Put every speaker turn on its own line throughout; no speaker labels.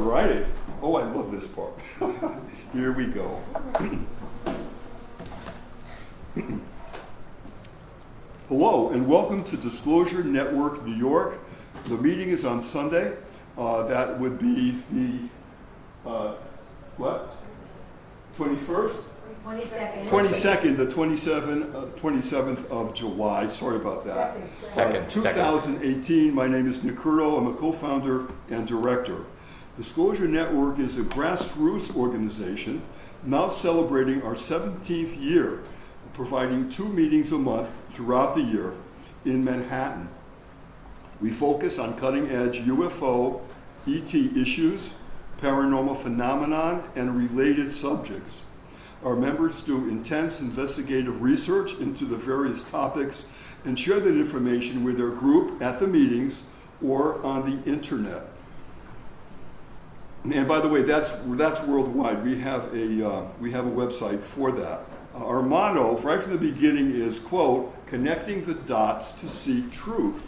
righty. Oh, I love this part. Here we go. Hello, and welcome to Disclosure Network, New York. The meeting is on Sunday. That would be the, 21st? 22nd, the 27th of July. Sorry about that.
Second.
2018. My name is Nick Curto. I'm a co-founder and director. Disclosure Network is a grassroots organization now celebrating our 17th year, providing 2 meetings a month throughout the year in Manhattan. We focus on cutting-edge UFO, ET issues, paranormal phenomenon, and related subjects. Our members do intense investigative research into the various topics and share that information with their group at the meetings or on the internet. And by the way, that's worldwide. We have a website for that. Our motto right from the beginning is, quote, connecting the dots to seek truth,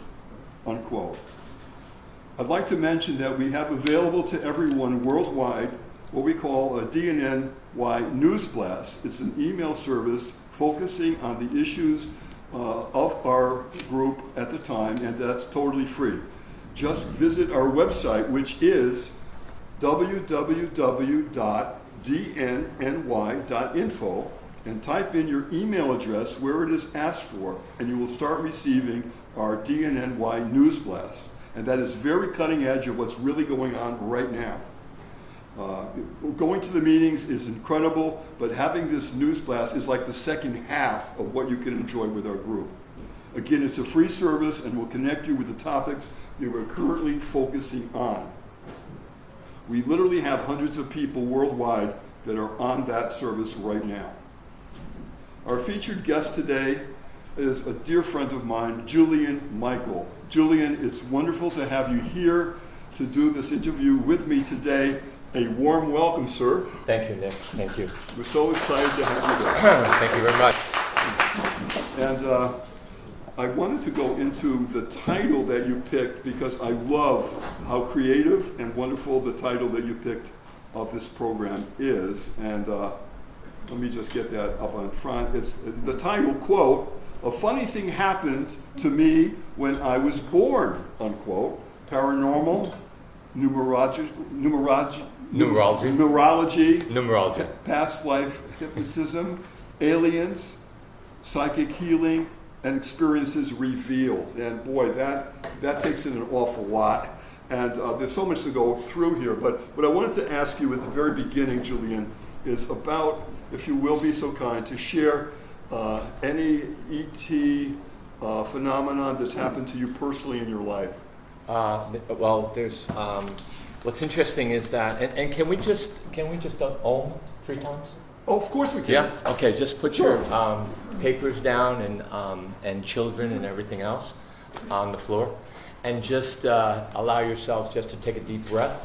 unquote. I'd like to mention that we have available to everyone worldwide what we call a dnny news blast. It's an email service focusing on the issues of our group at the time, and that's totally free. Just visit our website, which is www.dnny.info, and type in your email address where it is asked for, and you will start receiving our dnny news blast. And that is very cutting edge of what's really going on right now. Going to the meetings is incredible, but having this news blast is like the second half of what you can enjoy with our group. Again, it's a free service and will connect you with the topics that we're currently focusing on. We literally have hundreds of people worldwide that are on that service right now. Our featured guest today is a dear friend of mine, Julian Michael. Julian, it's wonderful to have you here to do this interview with me today. A warm welcome, sir.
Thank you, Nick. Thank you.
We're so excited to have you there.
Thank you very much.
And I wanted to go into the title that you picked because I love how creative and wonderful the title that you picked of this program is. And let me just get that up on front. It's the title, quote, "A funny thing happened to me when I was born," unquote. Paranormal, numerology, past life hypnotism, aliens, psychic healing, and experiences revealed. And boy, that takes in an awful lot. And there's so much to go through here. But what I wanted to ask you at the very beginning, Julian, is about, if you will be so kind, to share any ET phenomenon that's happened to you personally in your life.
Well, there's what's interesting is that, and can we just ohm 3 times?
Oh, of course we can.
Yeah. Okay. Just put
Sure.
your papers down and children and everything else on the floor, and just allow yourselves just to take a deep breath.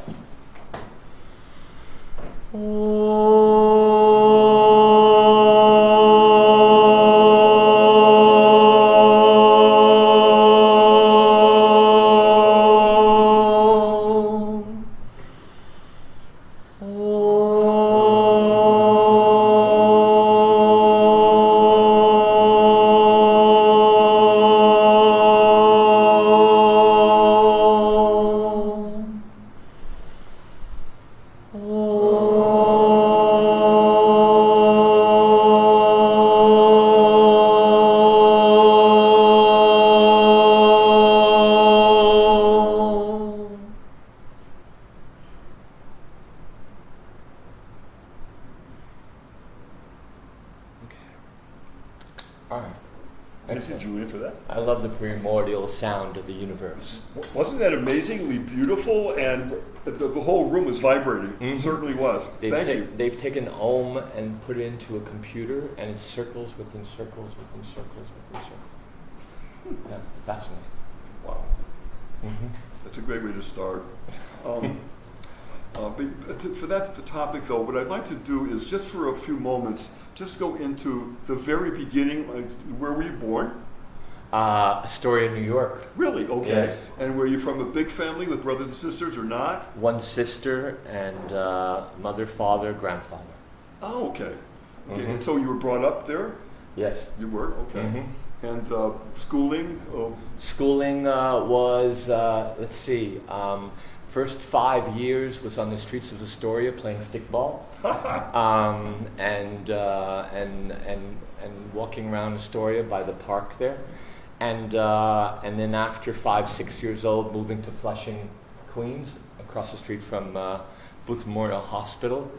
Thank you, Julian, for that.
I love the primordial sound of the universe.
Wasn't that amazingly beautiful? And the whole room was vibrating.
Mm-hmm.
It certainly was. Thank you.
They've taken ohm and put it into a computer, and it's circles within circles within circles within circles. Yeah, fascinating.
Wow.
Mm-hmm.
That's a great way to start. For that topic, though, what I'd like to do is just for a few moments, just go into the very beginning. Like, where were you born?
Astoria, New York.
Really? Okay.
Yes.
And were you from a big family with brothers and sisters or not?
One sister and mother, father, grandfather.
Oh, okay. Okay.
Mhm.
And so you were brought up there?
Yes.
You were? Okay.
Mhm.
And schooling? Oh,
Schooling was, let's see, first 5 years was on the streets of Astoria playing stickball, and walking around Astoria by the park there, and then after 5, 6 years old, moving to Flushing, Queens, across the street from Booth Memorial Hospital,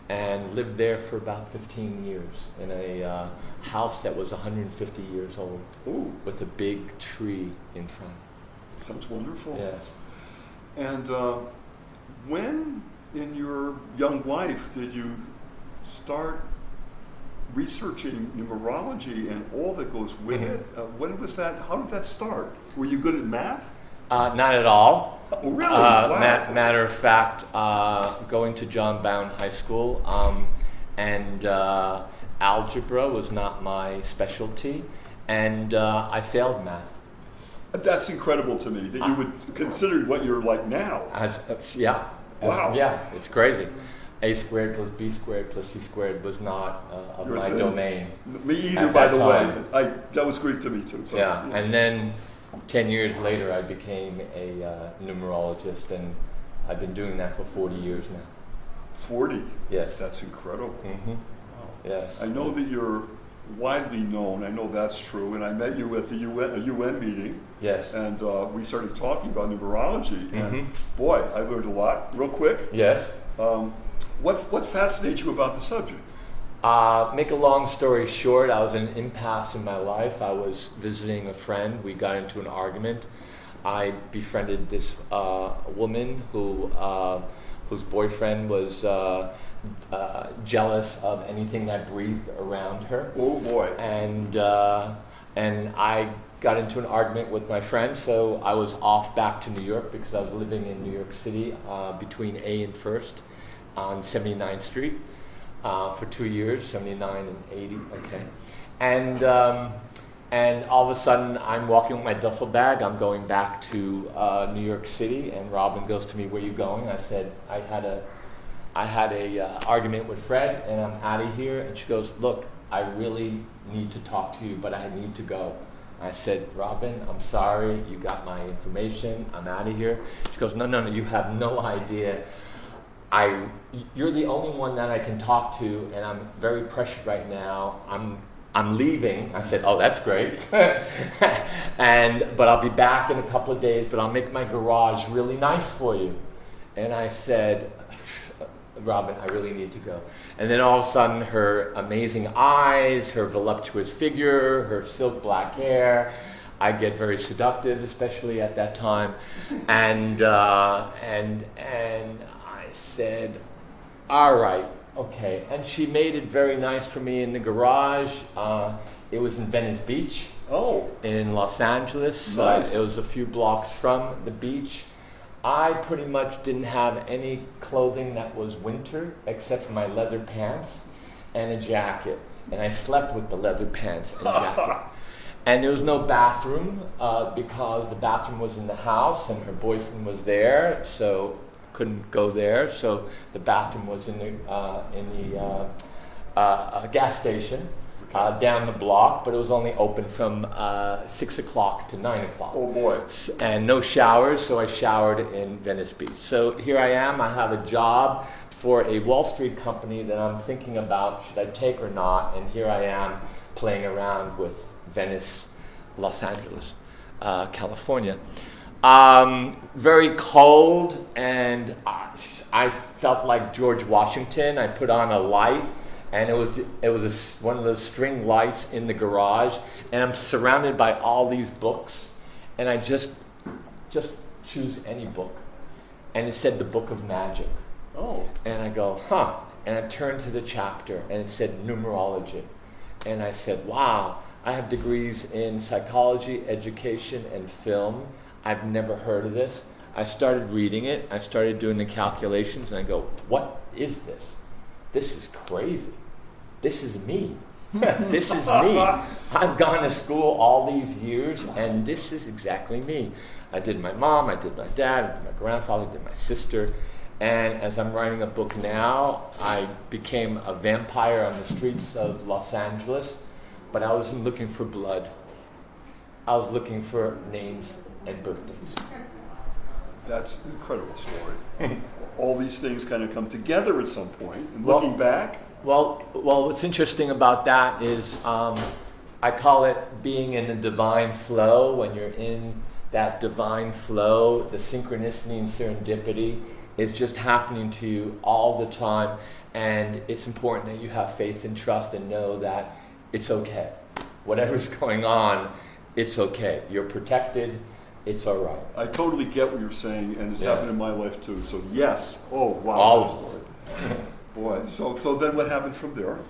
and lived there for about 15 years in a house that was 150 years old,
ooh,
with a big tree in front.
sounds wonderful.
Yes.
And when in your young life did you start researching numerology and all that goes with
Mhm.
it? When was that? How did that start? Were you good at math?
Not at all.
Oh, really? Wow.
Matter of fact, going to John Bowne High School, and algebra was not my specialty, and I failed math.
That's incredible to me that you would consider what you're like now.
Yeah.
Wow.
Yeah, it's crazy. A squared plus B squared plus C squared was not of
Your
my
thing.
domain.
Me either,
At
by
that
the
time.
way. That was Greek to me too. So,
Yeah, and then 10 years later, I became a numerologist, and I've been doing that for 40 years now.
40.
Yes.
That's incredible.
Mm-hmm.
Wow.
Yes.
I know that you're widely known. I know that's true. And I met you at the UN meeting,
Yes.
and we started talking about numerology.
Mhm.
And boy, I learned a lot. Real quick,
Yes.
what fascinates you about the subject?
Make a long story short, I was in an impasse in my life. I was visiting a friend. We got into an argument. I befriended this woman whose boyfriend was jealous of anything that breathed around her.
Oh boy.
And I got into an argument with my friend, so I was off back to New York because I was living in New York City between A and First on 79th Street for 2 years, 79 and 80. Okay, and all of a sudden I'm walking with my duffel bag. I'm going back to New York City, and Robin goes to me, "Where are you going?" I said, "I had a argument with Fred, and I'm out of here." And she goes, "Look, I really need to talk to you, but I need to go." I said, "Robin, I'm sorry, you got my information, I'm out of here." She goes, no, you have no idea. You're the only one that I can talk to, and I'm very pressured right now. I'm leaving." I said, "Oh, that's great." But I'll be back in a couple of days, but I'll make my garage really nice for you. And I said, "Robin, I really need to go." And then all of a sudden, her amazing eyes, her voluptuous figure, her silk black hair, I get very seductive, especially at that time. And I said, "All right, okay." And she made it very nice for me in the garage. It was in Venice Beach.
Oh.
In Los Angeles.
Nice.
It was a few blocks from the beach. I pretty much didn't have any clothing that was winter except for my leather pants and a jacket. And I slept with the leather pants and jacket. And there was no bathroom because the bathroom was in the house and her boyfriend was there, so couldn't go there. So the bathroom was in the gas station. Down the block, but it was only open from 6 o'clock to 9 o'clock.
Oh boy.
And no showers, so I showered in Venice Beach. So here I am, I have a job for a Wall Street company that I'm thinking about, should I take or not, and here I am playing around with Venice, Los Angeles, California. Very cold, and I felt like George Washington. I put on a light, and it was one of those string lights in the garage, and I'm surrounded by all these books, and I just choose any book, and it said the Book of Magic.
Oh.
And I go, huh, and I turned to the chapter, and it said numerology, and I said, wow, I have degrees in psychology, education, and film. I've never heard of this. I started reading it, I started doing the calculations, and I go, what is this? This is crazy. This is me. This is me. I've gone to school all these years, and this is exactly me. I did my mom, I did my dad, I did my grandfather, I did my sister. And as I'm writing a book now, I became a vampire on the streets of Los Angeles, but I wasn't looking for blood. I was looking for names and birthdays.
That's an incredible story. All these things kind of come together at some point. And looking back.
Well, what's interesting about that is I call it being in a divine flow. When you're in that divine flow, the synchronicity and serendipity is just happening to you all the time. And it's important that you have faith and trust and know that it's okay. Whatever's going on, it's okay. You're protected. It's all right.
I totally get what you're saying, and it's happened in my life too. So yes. Oh, wow.
All of it.
Boy. So then what happened from there?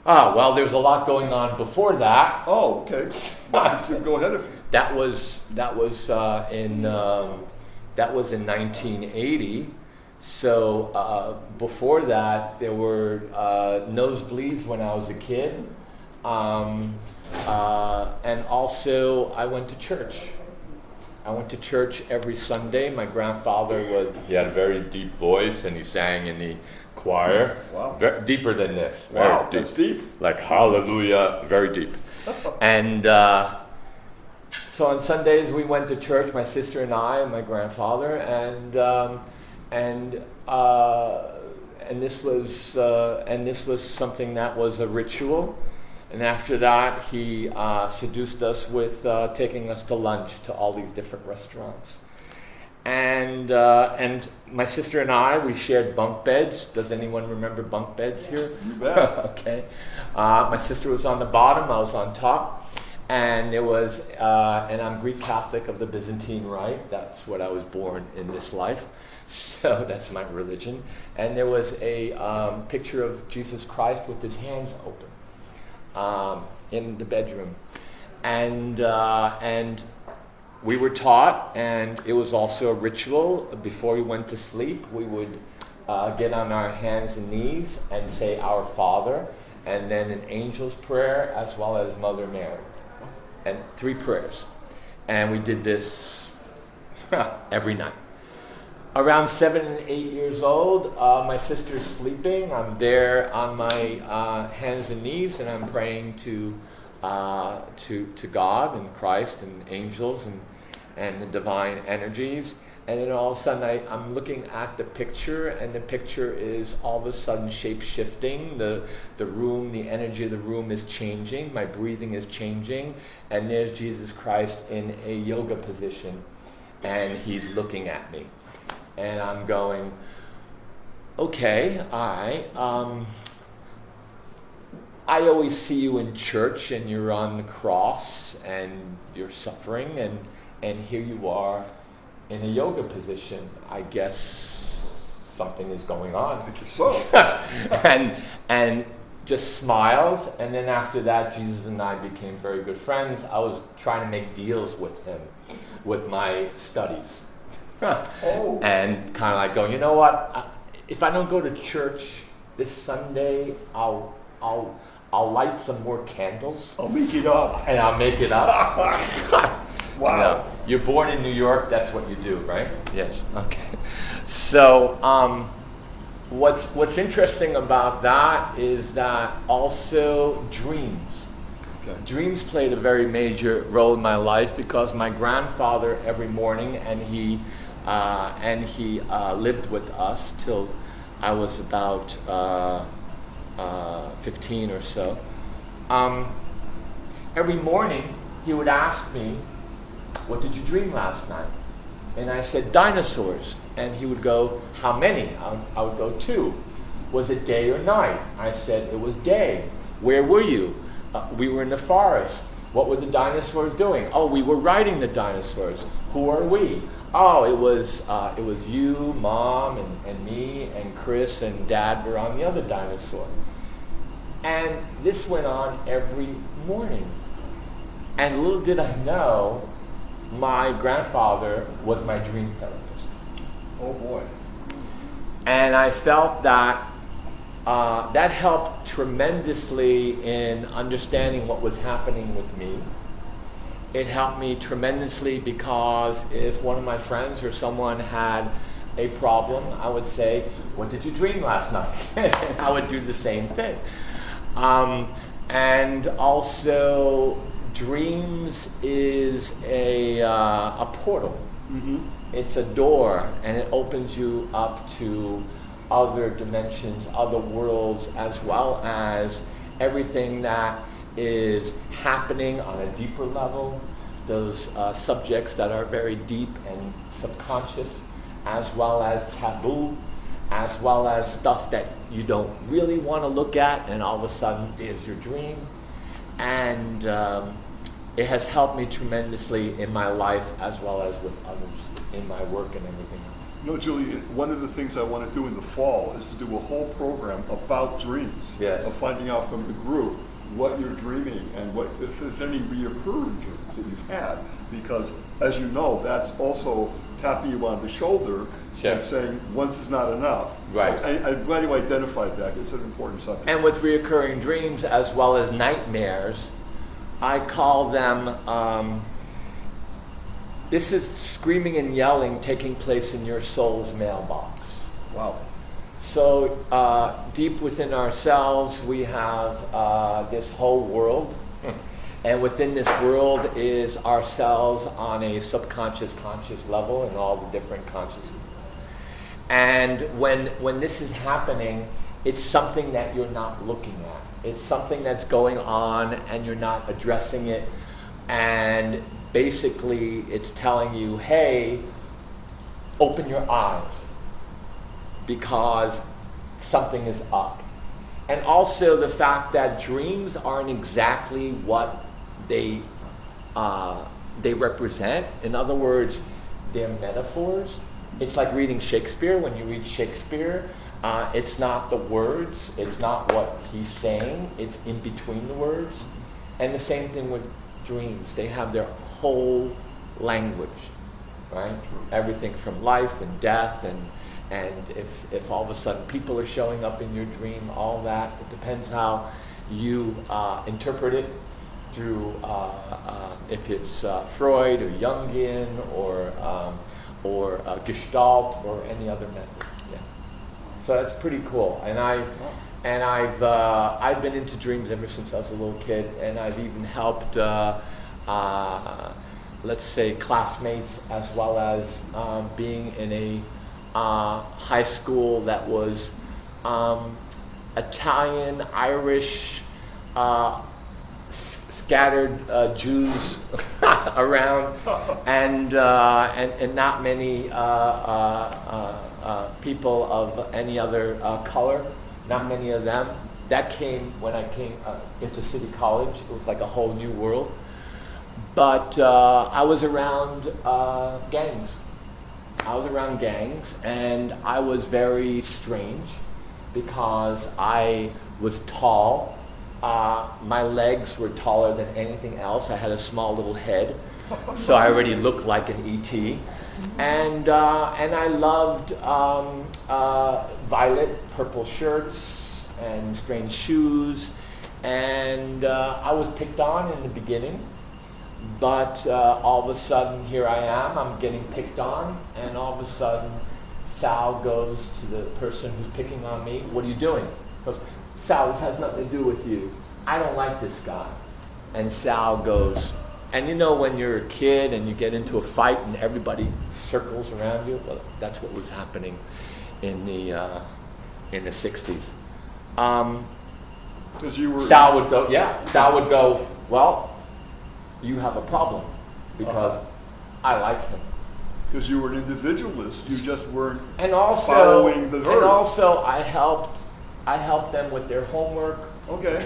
Well, there's a lot going on before that.
Oh, okay. Go ahead.
That was in 1980. So before that, there were nosebleeds when I was a kid, and also I went to church. I went to church every Sunday. My grandfather he had a very deep voice, and he sang in the choir.
Wow.
Deeper than this.
Wow,
deep.
that's deep.
Like hallelujah, very deep. And so on Sundays we went to church, my sister and I and my grandfather, and this was something that was a ritual. And after that, he seduced us with taking us to lunch to all these different restaurants. And my sister and I, we shared bunk beds. Does anyone remember bunk beds here?
You bet.
Okay. My sister was on the bottom, I was on top. And there was, and I'm Greek Catholic of the Byzantine Rite. That's what I was born in this life. So that's my religion. And there was a picture of Jesus Christ with his hands open. In the bedroom, and we were taught, and it was also a ritual. Before we went to sleep, we would get on our hands and knees and say Our Father, and then an angel's prayer as well as Mother Mary, and 3 prayers. And we did this every night. Around 7 and 8 years old, my sister's sleeping. I'm there on my hands and knees, and I'm praying to God and Christ and angels and the divine energies. And then all of a sudden, I'm looking at the picture, and the picture is all of a sudden shape-shifting. The room, the energy of the room is changing. My breathing is changing, and there's Jesus Christ in a yoga position, and he's looking at me. And I'm going, okay, all right. I always see you in church, and you're on the cross, and you're suffering, and here you are in a yoga position. I guess something is going on.
I guess so.
and just smiles. And then after that, Jesus and I became very good friends. I was trying to make deals with him, with my studies.
Oh.
And kind of like going, you know what? If I don't go to church this Sunday, I'll light some more candles.
I'll make it up.
And I'll make it up.
Wow.
You know, you're born in New York. That's what you do, right? Yes. Okay. So, what's interesting about that is that also dreams.
Okay.
Dreams played a very major role in my life because my grandfather every morning, and he lived with us till I was about 15 or so. Every morning he would ask me, "What did you dream last night?" And I said, "Dinosaurs." And he would go, "How many?" I would go, 2. "Was it day or night?" I said, "It was day." "Where were you?" "We were in the forest." "What were the dinosaurs doing?" "Oh, we were riding the dinosaurs." "Who are we?" "Oh, it was you, Mom, and me, and Chris, and Dad were on the other dinosaur." And this went on every morning. And little did I know, my grandfather was my dream therapist.
Oh boy.
And I felt that that helped tremendously in understanding what was happening with me. It helped me tremendously because if one of my friends or someone had a problem, I would say, "What did you dream last night?" And I would do the same thing. And also, dreams is a portal.
Mm-hmm.
It's a door, and it opens you up to other dimensions, other worlds, as well as everything that is happening on a deeper level, those subjects that are very deep and subconscious, as well as taboo, as well as stuff that you don't really want to look at, and all of a sudden is your dream. And it has helped me tremendously in my life as well as with others in my work and everything.
You know, Julian, one of the things I want to do in the fall is to do a whole program about dreams.
Yes.
Of finding out from the group what you're dreaming and what if there's any reoccurring dreams that you've had. Because, as you know, that's also tapping you on the shoulder
Sure.
and saying once is not enough.
Right.
So I'm glad you identified that. It's an important subject.
And with reoccurring dreams as well as nightmares, I call them, this is screaming and yelling taking place in your soul's mailbox.
Wow.
So deep within ourselves, we have this whole world. And within this world is ourselves on a subconscious, conscious level and all the different consciousness. And when this is happening, it's something that you're not looking at. It's something that's going on and you're not addressing it. And basically it's telling you, hey, open your eyes because something is up. And also the fact that dreams aren't exactly what they represent. In other words, they're metaphors. It's like reading Shakespeare. When you read Shakespeare, it's not the words, it's not what he's saying, it's in between the words. And the same thing with dreams. They have their whole language, right? Everything from life and death and if all of a sudden people are showing up in your dream, all that, it depends how you interpret it through if it's Freud or Jungian or Gestalt or any other method. Yeah. So that's pretty cool. And I've been into dreams ever since I was a little kid, and I've even helped let's say classmates as well as being in a high school that was Italian, Irish, scattered Jews around, and not many people of any other color. Not many of them. That came when I came into City College. It was like a whole new world. But I was around gangs. I was around gangs, and I was very strange because I was tall. My legs were taller than anything else. I had a small little head, so I already looked like an ET. And I loved violet, purple shirts and strange shoes. And I was picked on in the beginning. But all of a sudden, here I am, I'm getting picked on, and all of a sudden, Sal goes to the person who's picking on me, "What are you doing?" He goes, "Sal, this has nothing to do with you. I don't like this guy." And Sal goes, and you know when you're a kid and you get into a fight and everybody circles around you? Well, that's what was happening in the 60s.
Because you were...
Sal would go, "Well, you have a problem because I like him."
Because you were an individualist, you just weren't
And also,
following the herd.
and also, I helped them with their homework.
Okay,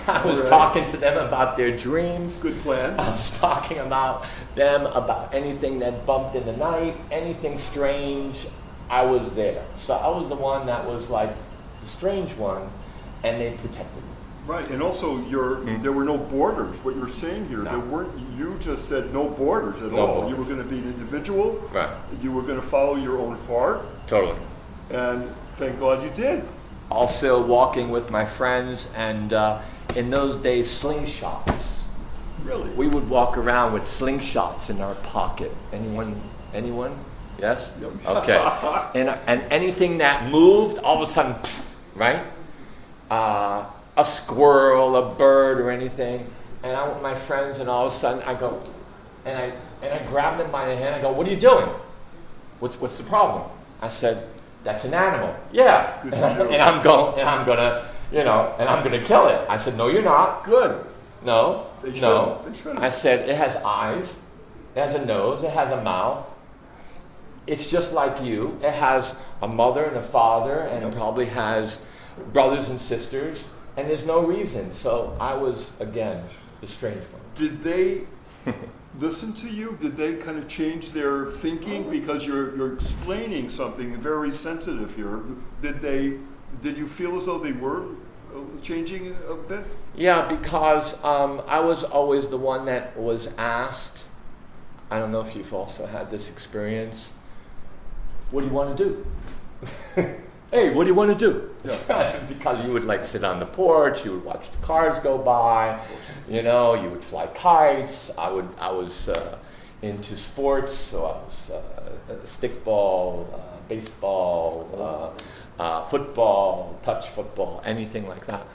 I was
Right.
talking to them about their dreams.
good plan.
I was talking about them about anything that bumped in the night, anything strange. I was there, so I was the one that was like the strange one, and they protected me.
Right, and also there were no borders. What you're saying here,
No.
there weren't. You just said no borders at
No
all.
borders.
You were going to be an individual.
Right.
You were going to follow your own heart,
Totally.
and thank God you did.
also walking with my friends, and in those days, slingshots.
Really?
We would walk around with slingshots in our pocket. Anyone? Yes?
Yep.
Okay. And anything that moved, all of a sudden, right? A squirrel, a bird, or anything. And I'm with my friends, and all of a sudden I go, and I grab them by the hand. I go, "What are you doing? What's the problem?" I said, "That's an animal." "Yeah." And I'm gonna kill it. I said, "No, you're not."
Good.
No.
They shouldn't.
I said, "It has eyes, it has a nose, it has a mouth. It's just like you. It has a mother and a father, and it probably has brothers and sisters, and there's no reason." So I was, again, the strange one.
Did they listen to you? Did they kind of change their thinking? Because you're explaining something very sensitive here. Did you feel as though they were changing a bit?
Yeah, because I was always the one that was asked. I don't know if you've also had this experience. "What do you want to do?" "Hey, what do you want to do?" Yeah. Because you would like sit on the porch, you would watch the cars go by, you would fly kites. I was into sports, so I was stickball, baseball, football, touch football, anything like that.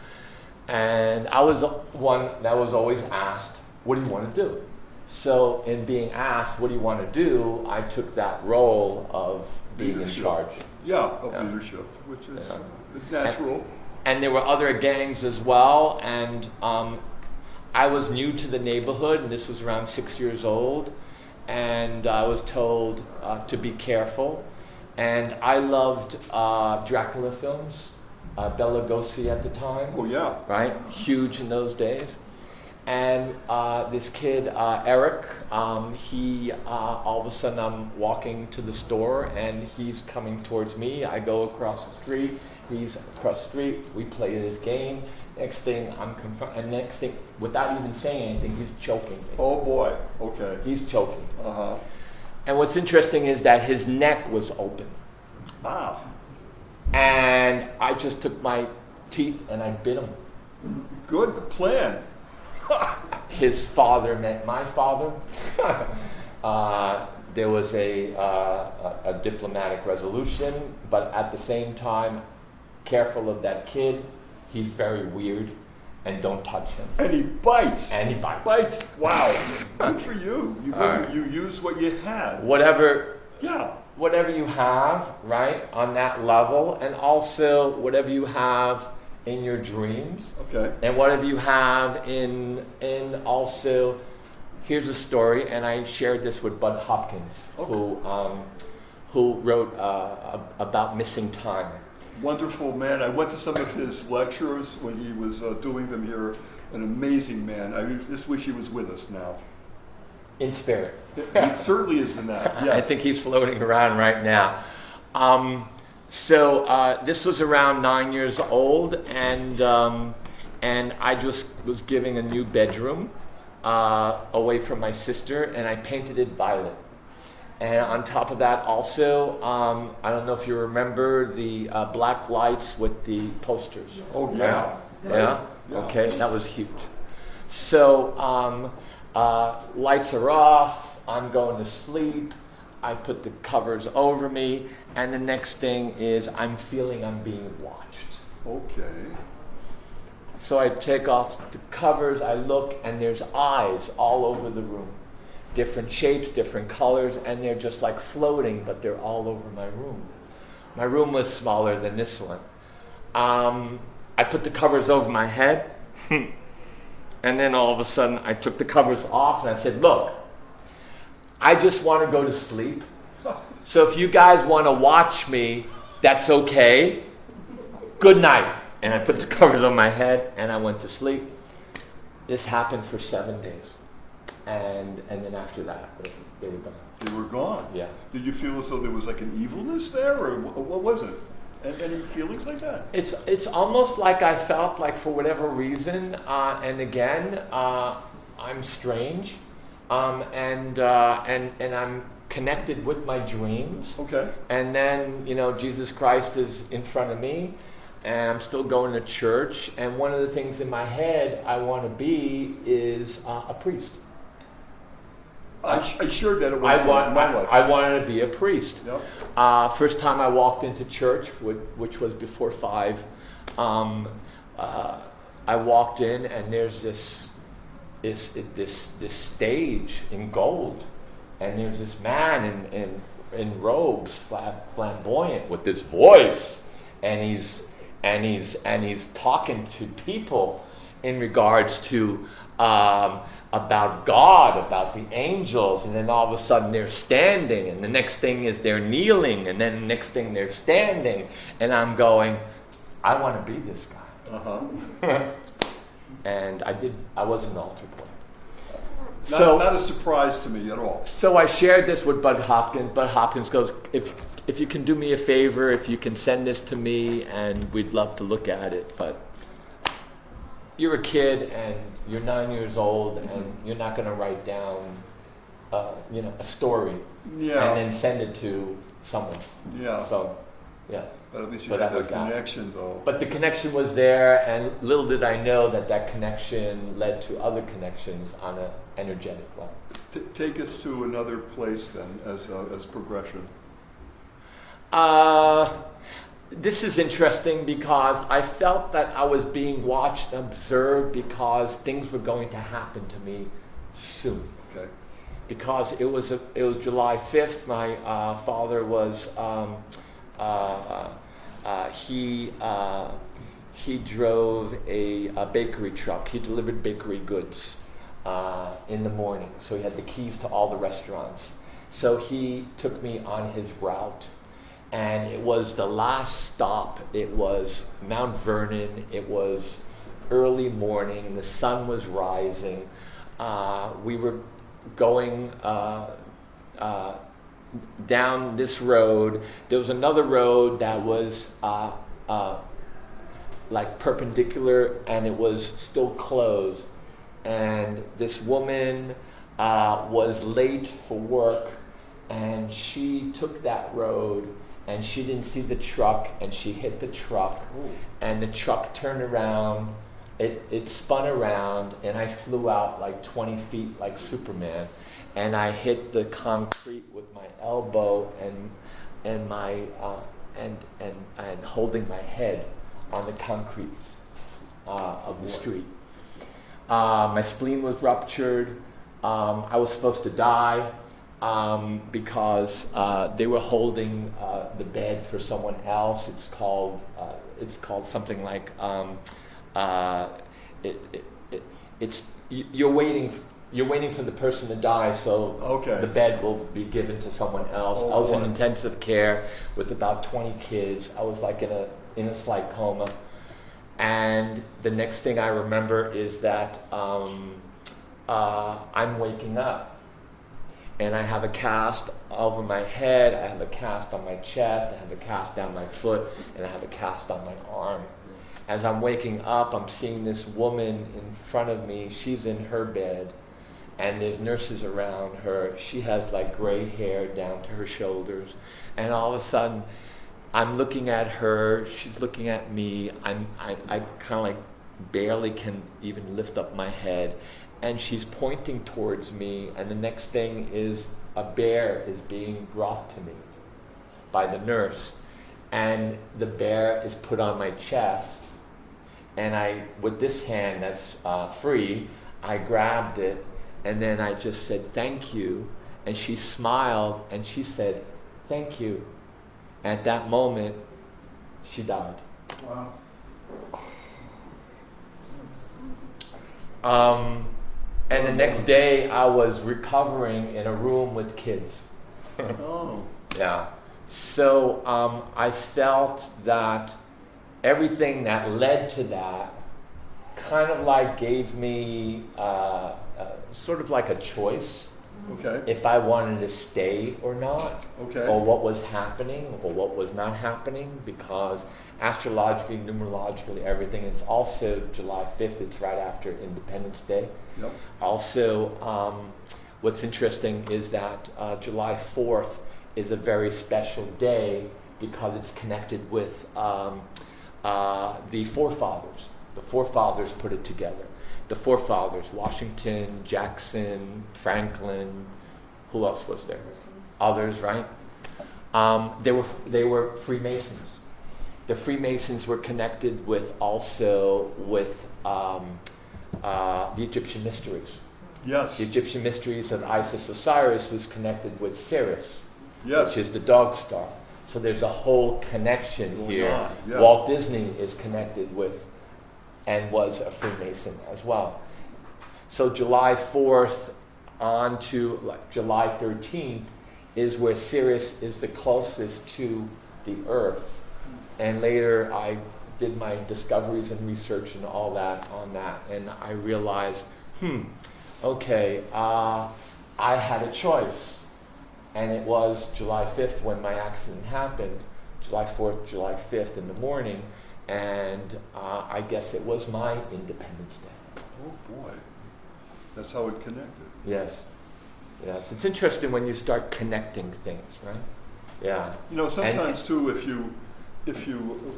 And I was one that was always asked, "What do you want to do?" So in being asked, "What do you want to do?" I took that role of being
leadership.
In charge.
Yeah, of leadership, which is natural.
And there were other gangs as well, and I was new to the neighborhood, and this was around 6 years old, and I was told to be careful. And I loved Dracula films, Bela Lugosi at the time.
Oh yeah.
Right? Huge in those days. And this kid, Eric, he all of a sudden I'm walking to the store and he's coming towards me. I go across the street, he's across the street, we play this game. Next thing I'm and next thing, without even saying anything, he's choking me.
Oh boy, okay.
He's choking.
Uh-huh.
And what's interesting is that his neck was open.
Wow.
And I just took my teeth and I bit him.
Good plan.
His father met my father. There was a diplomatic resolution, but at the same time, careful of that kid. He's very weird, and don't touch him.
And he bites.
And he bites.
Bites. Wow. Good for you. You use what you had.
Whatever.
Yeah.
Whatever you have, right, on that level, and also whatever you have in your dreams.
Okay.
And whatever you have in also, here's a story, and I shared this with Bud Hopkins,
okay.
who wrote about missing time.
Wonderful man. I went to some of his lectures when he was doing them here. An amazing man. I just wish he was with us now.
In spirit.
He certainly is in that. Yes.
I think he's floating around right now. So this was around 9 years old, and I just was giving a new bedroom away from my sister, and I painted it violet. And on top of that also, I don't know if you remember the black lights with the posters.
Oh yeah.
Yeah?
Yeah.
Okay, that was huge. So lights are off, I'm going to sleep, I put the covers over me, and the next thing is I'm feeling I'm being watched.
Okay.
So I take off the covers, I look, and there's eyes all over the room. Different shapes, different colors, and they're just like floating, but they're all over my room. My room was smaller than this one. I put the covers over my head, and then all of a sudden I took the covers off and I said, "Look, I just want to go to sleep. So if you guys want to watch me, that's okay. Good night." And I put the covers on my head and I went to sleep. This happened for 7 days. And then after that, they were gone.
They were gone?
Yeah.
Did you feel as though there was like an evilness there, or what was it? Any feelings like that?
It's almost like I felt like for whatever reason, and again, I'm strange, and I'm connected with my dreams.
Okay.
And then Jesus Christ is in front of me. and I'm still going to church. And one of the things in my head I want to be is a priest.
I shared that at one point in my life.
I wanted to be a priest.
Yep.
First time I walked into church, which was before 5, I walked in, and there's this stage in gold, and there's this man in robes, flamboyant, with this voice, and he's talking to people in regards to about God, about the angels, and then all of a sudden they're standing, and the next thing is they're kneeling, and then the next thing they're standing, and I'm going, I want to be this guy.
Uh-huh.
And I was an altar boy.
Not a surprise to me at all.
So I shared this with Bud Hopkins. Bud Hopkins goes, if you can do me a favor, if you can send this to me, and we'd love to look at it, but you're a kid and you're 9 years old, and you're not going to write down a story and then send it to someone.
Yeah.
So, yeah.
But at least you had that connection, though.
But the connection was there, and little did I know that connection led to other connections on an energetic level.
Take us to another place then, as progression.
This is interesting because I felt that I was being watched and observed because things were going to happen to me soon.
Okay.
Because it was July 5th. My father was he drove a bakery truck. He delivered bakery goods in the morning. So he had the keys to all the restaurants. So he took me on his route. And it was the last stop. It was Mount Vernon. It was early morning. The sun was rising. We were going down this road. There was another road that was like perpendicular, and it was still closed. And this woman was late for work, and she took that road, and she didn't see the truck, and she hit the truck. Ooh. And the truck turned around, it spun around, and I flew out like 20 feet like Superman, and I hit the concrete with my elbow and my and holding my head on the concrete of the street. My spleen was ruptured. I was supposed to die. Because they were holding the bed for someone else. It's called something like you're waiting for the person to die, so the bed will be given to someone else. I was in intensive care with about 20 kids. I was like in a slight coma, and the next thing I remember is that I'm waking up. And I have a cast over my head, I have a cast on my chest, I have a cast down my foot, and I have a cast on my arm. As I'm waking up, I'm seeing this woman in front of me. She's in her bed, and there's nurses around her. She has like gray hair down to her shoulders. And all of a sudden, I'm looking at her, she's looking at me. I kind of like barely can even lift up my head. And she's pointing towards me, and the next thing is a bear is being brought to me by the nurse. And the bear is put on my chest, and I, with this hand that's free, I grabbed it, and then I just said, thank you. And she smiled, and she said, thank you. At that moment, she died.
Wow.
And the next day, I was recovering in a room with kids.
Oh.
Yeah. So I felt that everything that led to that kind of like gave me sort of like a choice.
Okay.
If I wanted to stay or not.
Okay.
Or what was happening or what was not happening, because astrologically, numerologically, everything. It's also July 5th. It's right after Independence Day.
Yep.
Also, what's interesting is that July 4th is a very special day because it's connected with the forefathers. The forefathers put it together. The forefathers, Washington, Jackson, Franklin, who else was there? Others, right? They were Freemasons. The Freemasons were connected with the Egyptian mysteries.
Yes.
The Egyptian mysteries of Isis Osiris was connected with Sirius,
Yes.
which is the dog star. So there's a whole connection
Going
here.
on, yeah.
Walt Disney is connected with and was a Freemason as well. So July 4th on to July 13th is where Sirius is the closest to the Earth. And later I did my discoveries and research and all that on that, and I realized, okay, I had a choice. And it was July 5th when my accident happened, July 4th, July 5th in the morning, and I guess it was my Independence Day.
Oh boy, that's how it connected.
Yes, yes. It's interesting when you start connecting things, right? Yeah.
You know, sometimes too, if you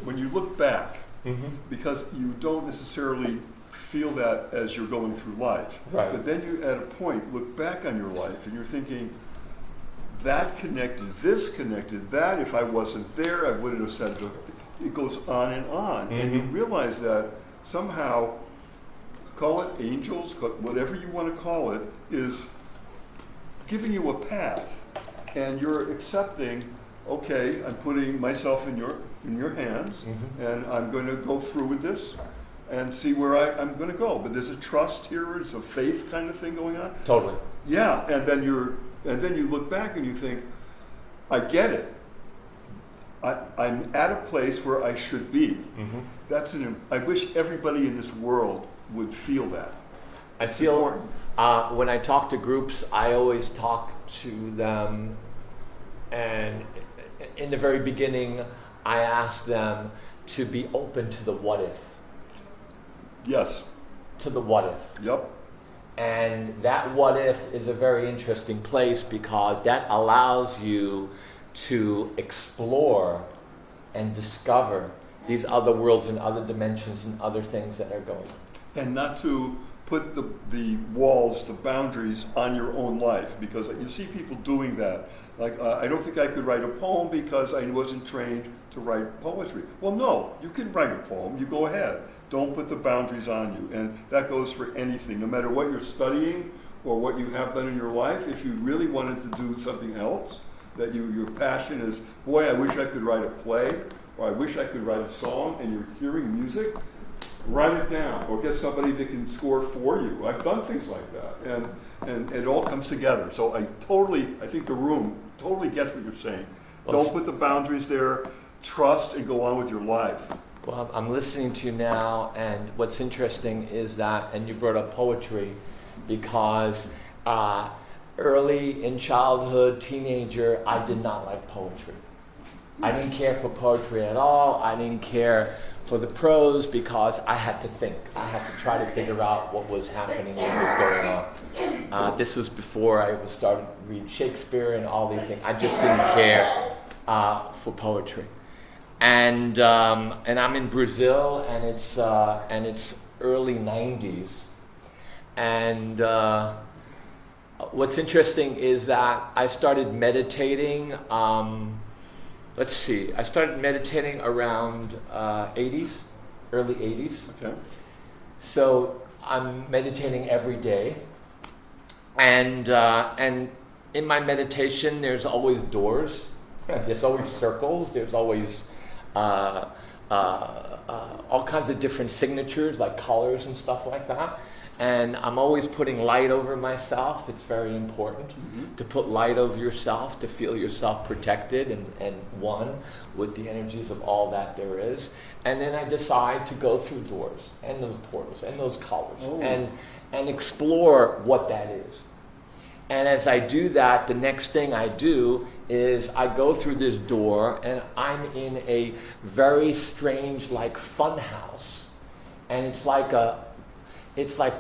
when you look back, because you don't necessarily feel that as you're going through life,
Right.
but then you at a point look back on your life and you're thinking, that connected, this connected, that if I wasn't there, I wouldn't have said it. It goes on and on. And you realize that somehow, call it angels, whatever you want to call it, is giving you a path. And you're accepting, okay, I'm putting myself in your hands, and I'm going to go through with this and see where I'm going to go. But there's a trust here, there's a faith kind of thing going on.
Totally.
Yeah, and then you look back and you think, I get it. I'm at a place where I should be. I wish everybody in this world would feel that.
I feel when I talk to groups, I always talk to them, and in the very beginning, I ask them to be open to the what if.
Yes.
To the what if.
Yep.
And that what if is a very interesting place because that allows you to explore and discover these other worlds and other dimensions and other things that are going on.
And not to put the walls, the boundaries on your own life, because you see people doing that. Like, I don't think I could write a poem because I wasn't trained to write poetry. Well, no, you can write a poem, you go ahead. Don't put the boundaries on you. And that goes for anything, no matter what you're studying or what you have done in your life. If you really wanted to do something else, that your passion is, boy, I wish I could write a play, or I wish I could write a song, and you're hearing music, write it down, or get somebody that can score for you. I've done things like that, and it all comes together. So I think the room totally gets what you're saying. Don't put the boundaries there, trust, and go on with your life.
Well, I'm listening to you now, and what's interesting is that, and you brought up poetry, because early in childhood, teenager, I did not like poetry. I didn't care for poetry at all. I didn't care for the prose because I had to think. I had to try to figure out what was happening, what was going on. This was before I started to read Shakespeare and all these things. I just didn't care for poetry. And I'm in Brazil, and it's early 90s. And what's interesting is that I started meditating. I started meditating around 80s, early 80s.
Okay.
So I'm meditating every day, and in my meditation, there's always doors. There's always circles. There's always all kinds of different signatures, like colors and stuff like that. And I'm always putting light over myself. It's very important to put light over yourself, to feel yourself protected and one with the energies of all that there is. And then I decide to go through doors and those portals and those colors and explore what that is. And as I do that, the next thing I do is I go through this door, and I'm in a very strange, like, fun house. And it's like the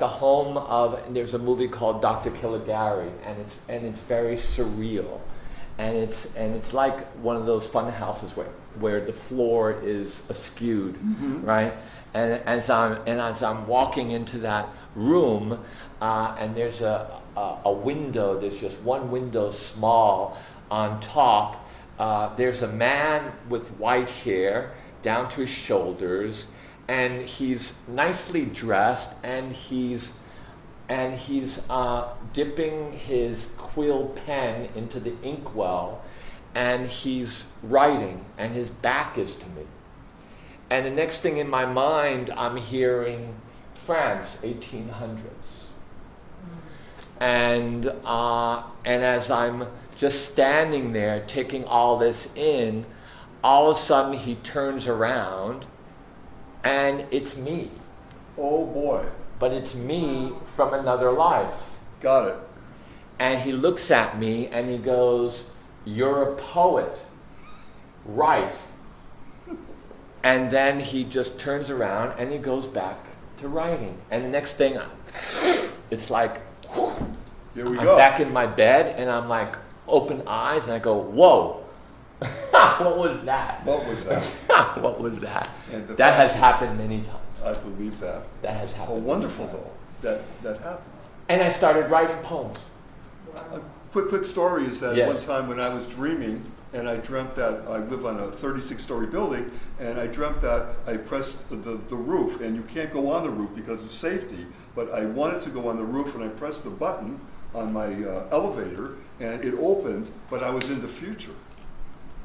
home of, and there's a movie called Dr. Caligari, and it's very surreal. And it's like one of those fun houses where where the floor is askewed, right? And as I'm walking into that room, and there's a window. There's just one window, small, on top. There's a man with white hair down to his shoulders, and he's nicely dressed, and he's dipping his quill pen into the inkwell, and he's writing, and his back is to me. And the next thing in my mind, I'm hearing France, 1800s. And as I'm just standing there taking all this in, all of a sudden he turns around, and it's me.
Oh boy.
But it's me from another life.
Got it.
And he looks at me and he goes, "You're a poet, right?" And then he just turns around and he goes back to writing. And the next thing, it's like,
Here we
I'm
go.
back in my bed, and I'm like, open eyes, and I go, whoa. What was that?
What was that?
What was that?
And
That has happened many times.
I believe that.
That has
Oh,
happened.
wonderful
many times.
though. That happened.
And I started writing poems.
A quick story is that
Yes.
one time when I was dreaming, and I dreamt that I live on a 36-story building, and I dreamt that I pressed the roof, and you can't go on the roof because of safety, but I wanted to go on the roof, and I pressed the button on my elevator, and it opened, but I was in the future.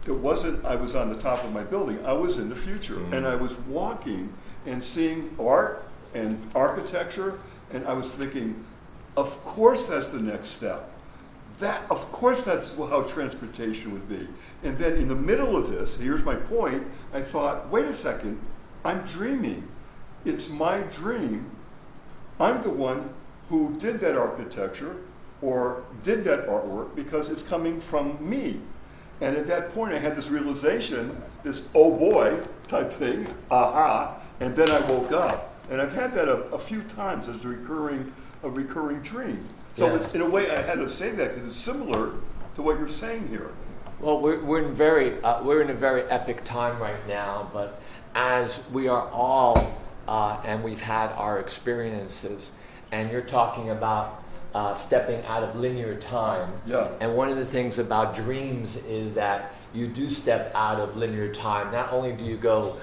It wasn't I was on the top of my building, I was in the future, and I was walking and seeing art and architecture, and I was thinking, of course that's the next step. Of course that's how transportation would be. And then in the middle of this, here's my point, I thought, wait a second, I'm dreaming. It's my dream. I'm the one who did that architecture or did that artwork because it's coming from me. And at that point I had this realization, this oh boy type thing, aha, and then I woke up. And I've had that a few times as a recurring dream. So
Yeah.
it's, in a way, I had to say that because it's similar to what you're saying here.
Well, we're in a very epic time right now, but as we are all, and we've had our experiences, and you're talking about stepping out of linear time.
Yeah.
And one of the things about dreams is that you do step out of linear time. Not only do you go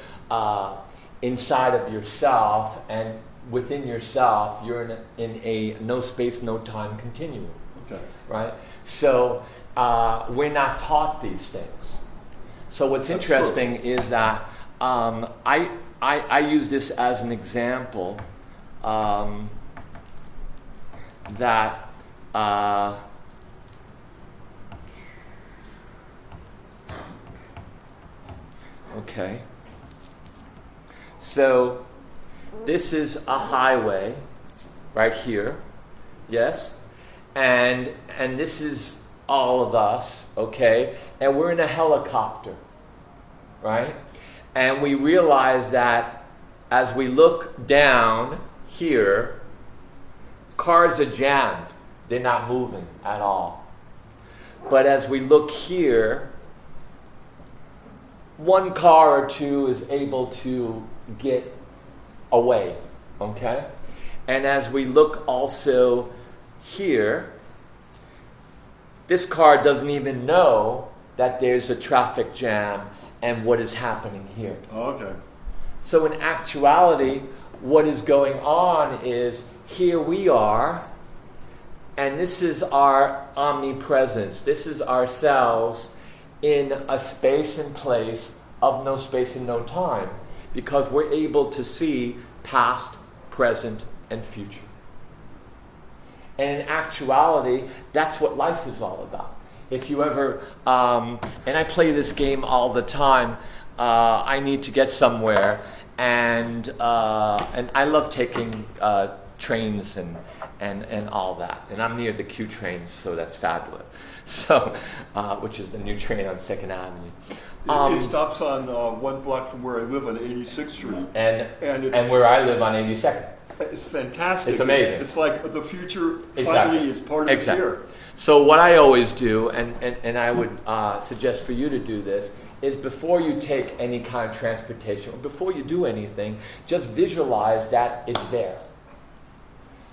inside of yourself, and within yourself, you're in a no space, no time continuum.
Okay.
Right? So we're not taught these things. So what's
That's
interesting is that I use this as an example that okay. So this is a highway right here, yes? And this is all of us, okay? And we're in a helicopter, right? And we realize that as we look down here, cars are jammed. They're not moving at all. But as we look here, one car or two is able to get away, okay? And as we look also here, this car doesn't even know that there's a traffic jam and what is happening here.
Okay.
So in actuality, what is going on is here we are, and this is our omnipresence. This is ourselves in a space and place of no space and no time, because we're able to see past, present, and future. And in actuality, that's what life is all about. If you ever, and I play this game all the time, I need to get somewhere, and I love taking trains and all that. And I'm near the Q train, so that's fabulous. So, which is the new train on 2nd Avenue.
It stops on 1 block from where I live on 86th Street.
And where I live on 82nd.
It's fantastic.
It's amazing.
It's like the future
Exactly.
finally is part of it here.
So what I always do, and I would suggest for you to do this, is before you take any kind of transportation, or before you do anything, just visualize that it's there.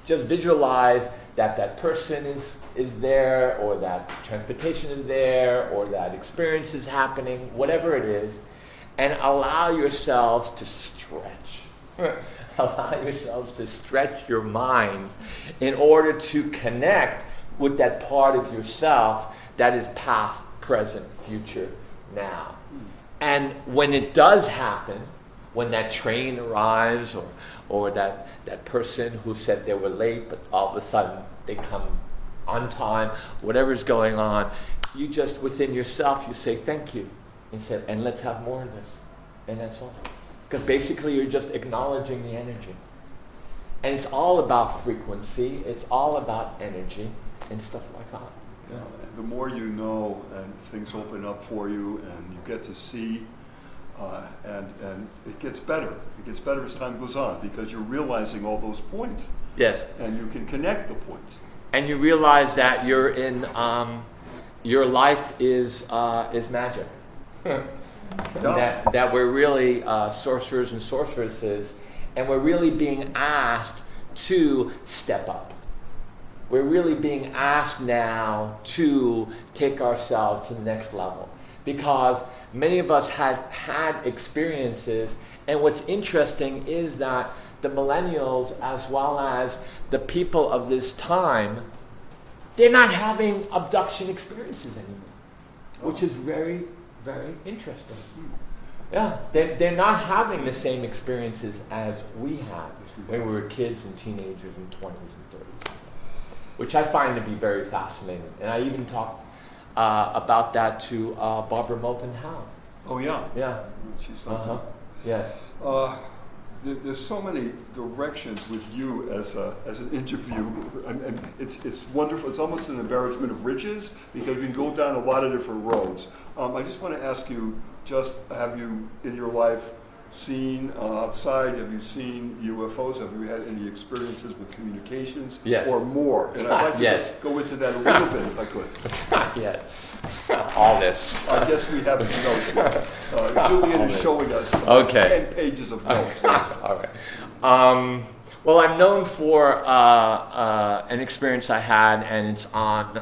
Just visualize that that person is there, or that transportation is there, or that experience is happening, whatever it is, and allow yourselves to stretch. Allow yourselves to stretch your mind in order to connect with that part of yourself that is past, present, future, now. And when it does happen, when that train arrives, or that person who said they were late, but all of a sudden they come on time, whatever's going on, you just, within yourself, you say thank you. And let's have more of this. And that's all. Because basically you're just acknowledging the energy. And it's all about frequency, it's all about energy, and stuff like that.
Yeah. And the more you know, and things open up for you, and you get to see, and it gets better. It gets better as time goes on, because you're realizing all those points.
Yes.
And you can connect the points.
And you realize that you're in, your life is magic. That we're really sorcerers and sorceresses, and we're really being asked to step up. We're really being asked now to take ourselves to the next level, because many of us had experiences, and what's interesting is that the millennials, as well as the people of this time, they're not having abduction experiences anymore, which is very, very interesting. Yeah, they're not having the same experiences as we had when we were kids and teenagers and 20s and 30s, which I find to be very fascinating. And I even talked about that to Barbara Moulton Howe.
Oh, yeah.
Yeah.
She's something.
Yes.
There's so many directions with you as an interview, and it's wonderful. It's almost an embarrassment of riches, because we can go down a lot of different roads. I just want to ask you, have you in your life seen outside? Have you seen UFOs? Have you had any experiences with communications?
Yes.
Or more? And I'd like to
yes.
go into that a little bit if I could.
Yes. All this.
I guess we have some notes. Julian is showing us 10 pages of notes.
All right. Well, I'm known for an experience I had, and it's on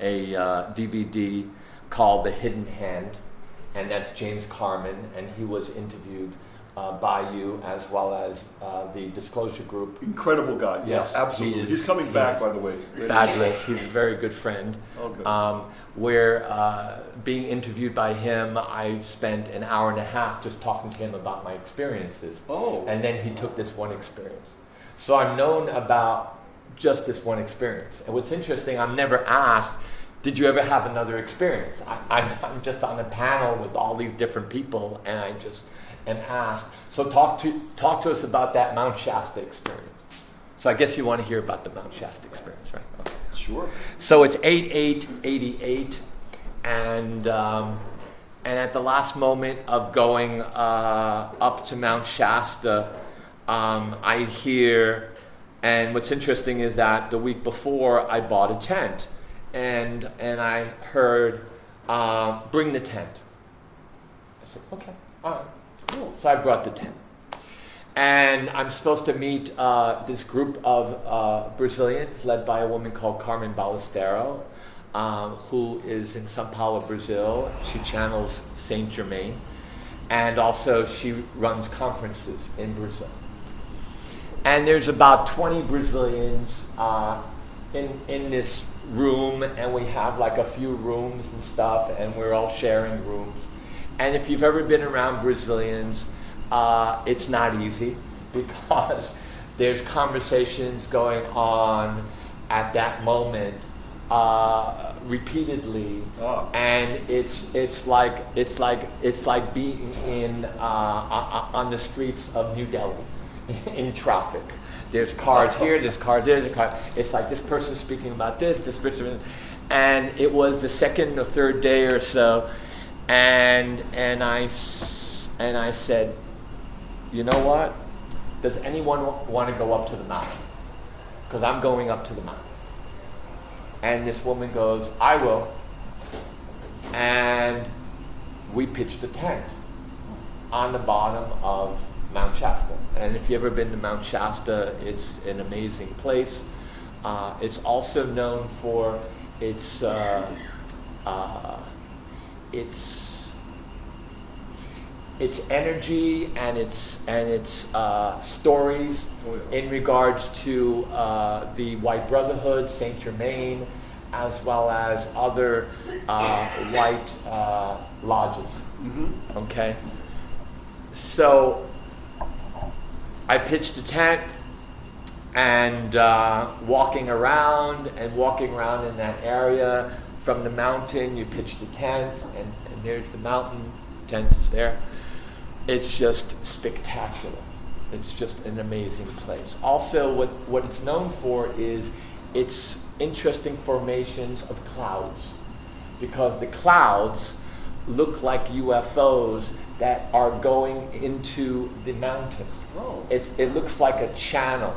a DVD called The Hidden Hand, and that's James Carmen, and he was interviewed by you, as well as the Disclosure Group.
Incredible guy.
Yes,
yeah, absolutely. He's coming back, by the way.
Fabulous. He's a very good friend.
Oh, good.
We're being interviewed by him. I spent an hour and a half just talking to him about my experiences.
Oh.
And then he took this one experience. So I'm known about just this one experience. And what's interesting, I'm never asked, did you ever have another experience? I'm just on a panel with all these different people, and I just am asked. So talk to us about that Mount Shasta experience. So I guess you want to hear about the Mount Shasta experience, right? Okay.
Sure.
So it's 8/8/88, and at the last moment of going up to Mount Shasta, I hear, and what's interesting is that the week before I bought a tent. And I heard, bring the tent. I said, okay, all right, cool. So I brought the tent. And I'm supposed to meet this group of Brazilians led by a woman called Carmen Ballestero, who is in São Paulo, Brazil. She channels Saint Germain. And also she runs conferences in Brazil. And there's about 20 Brazilians in this room, and we have like a few rooms and stuff, and we're all sharing rooms. And if you've ever been around Brazilians, it's not easy, because there's conversations going on at that moment repeatedly, and it's like being in on the streets of New Delhi in traffic. There's cars here, there's cars there, there's cars. It's like this person's speaking about this person, and it was the second or third day or so, and I said, you know what? Does anyone want to go up to the mountain? Because I'm going up to the mountain. And this woman goes, I will. And we pitched a tent on the bottom of Mount Shasta. And if you've ever been to Mount Shasta, it's an amazing place. It's also known for its energy and its stories in regards to the White Brotherhood, Saint Germain, as well as other white lodges.
Mm-hmm.
Okay, so I pitched a tent and walking around in that area. From the mountain, you pitch the tent, and there's the mountain. Tent is there. It's just spectacular. It's just an amazing place. Also, what it's known for is its interesting formations of clouds, because the clouds look like UFOs that are going into the mountain.
Oh.
It looks like a channel,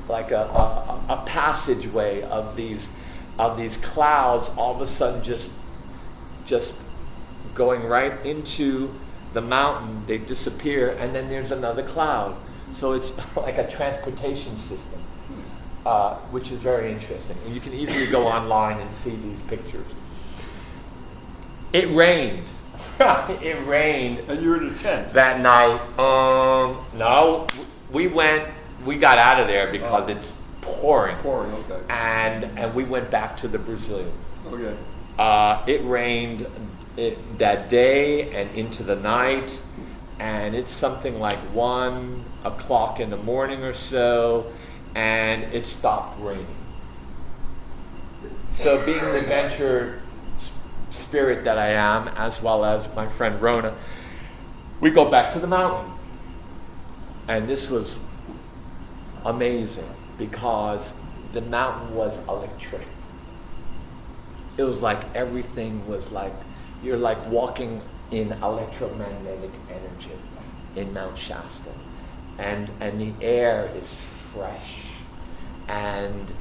like a passageway of these clouds, all of a sudden just going right into the mountain. They disappear, and then there's another cloud. So it's like a transportation system, which is very interesting. And you can easily go online and see these pictures. It rained. It rained.
And you're in a tent.
That night. No, we got out of there because it's pouring.
Pouring, okay.
And we went back to the Brazilian.
Okay.
It rained that day and into the night, and it's something like 1 o'clock in the morning or so, and it stopped raining. So being the adventure spirit that I am, as well as my friend Rona, we go back to the mountain. And this was amazing because the mountain was electric. It was like everything was like, you're like walking in electromagnetic energy in Mount Shasta. And the air is fresh. And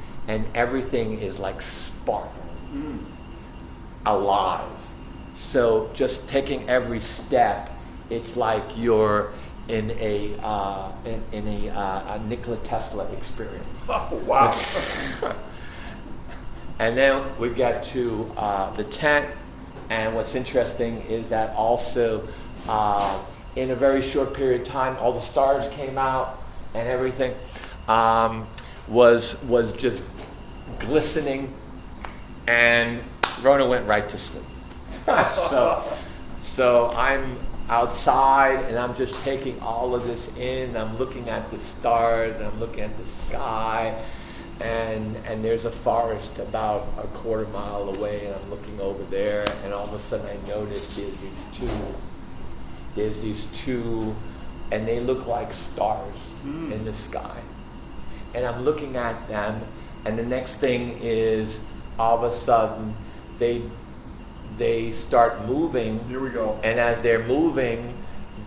everything is like sparkling, alive. So just taking every step, it's like you're in a Nikola Tesla experience.
Oh, wow.
And then we get to the tent, and what's interesting is that also in a very short period of time, all the stars came out and everything was just glistening, and Rona went right to sleep. So I'm outside and I'm just taking all of this in. I'm looking at the stars and I'm looking at the sky, and there's a forest about a quarter mile away, and I'm looking over there, and all of a sudden I notice there's these two, and they look like stars in the sky. And I'm looking at them, and the next thing is all of a sudden they start moving.
Here we go.
And as they're moving,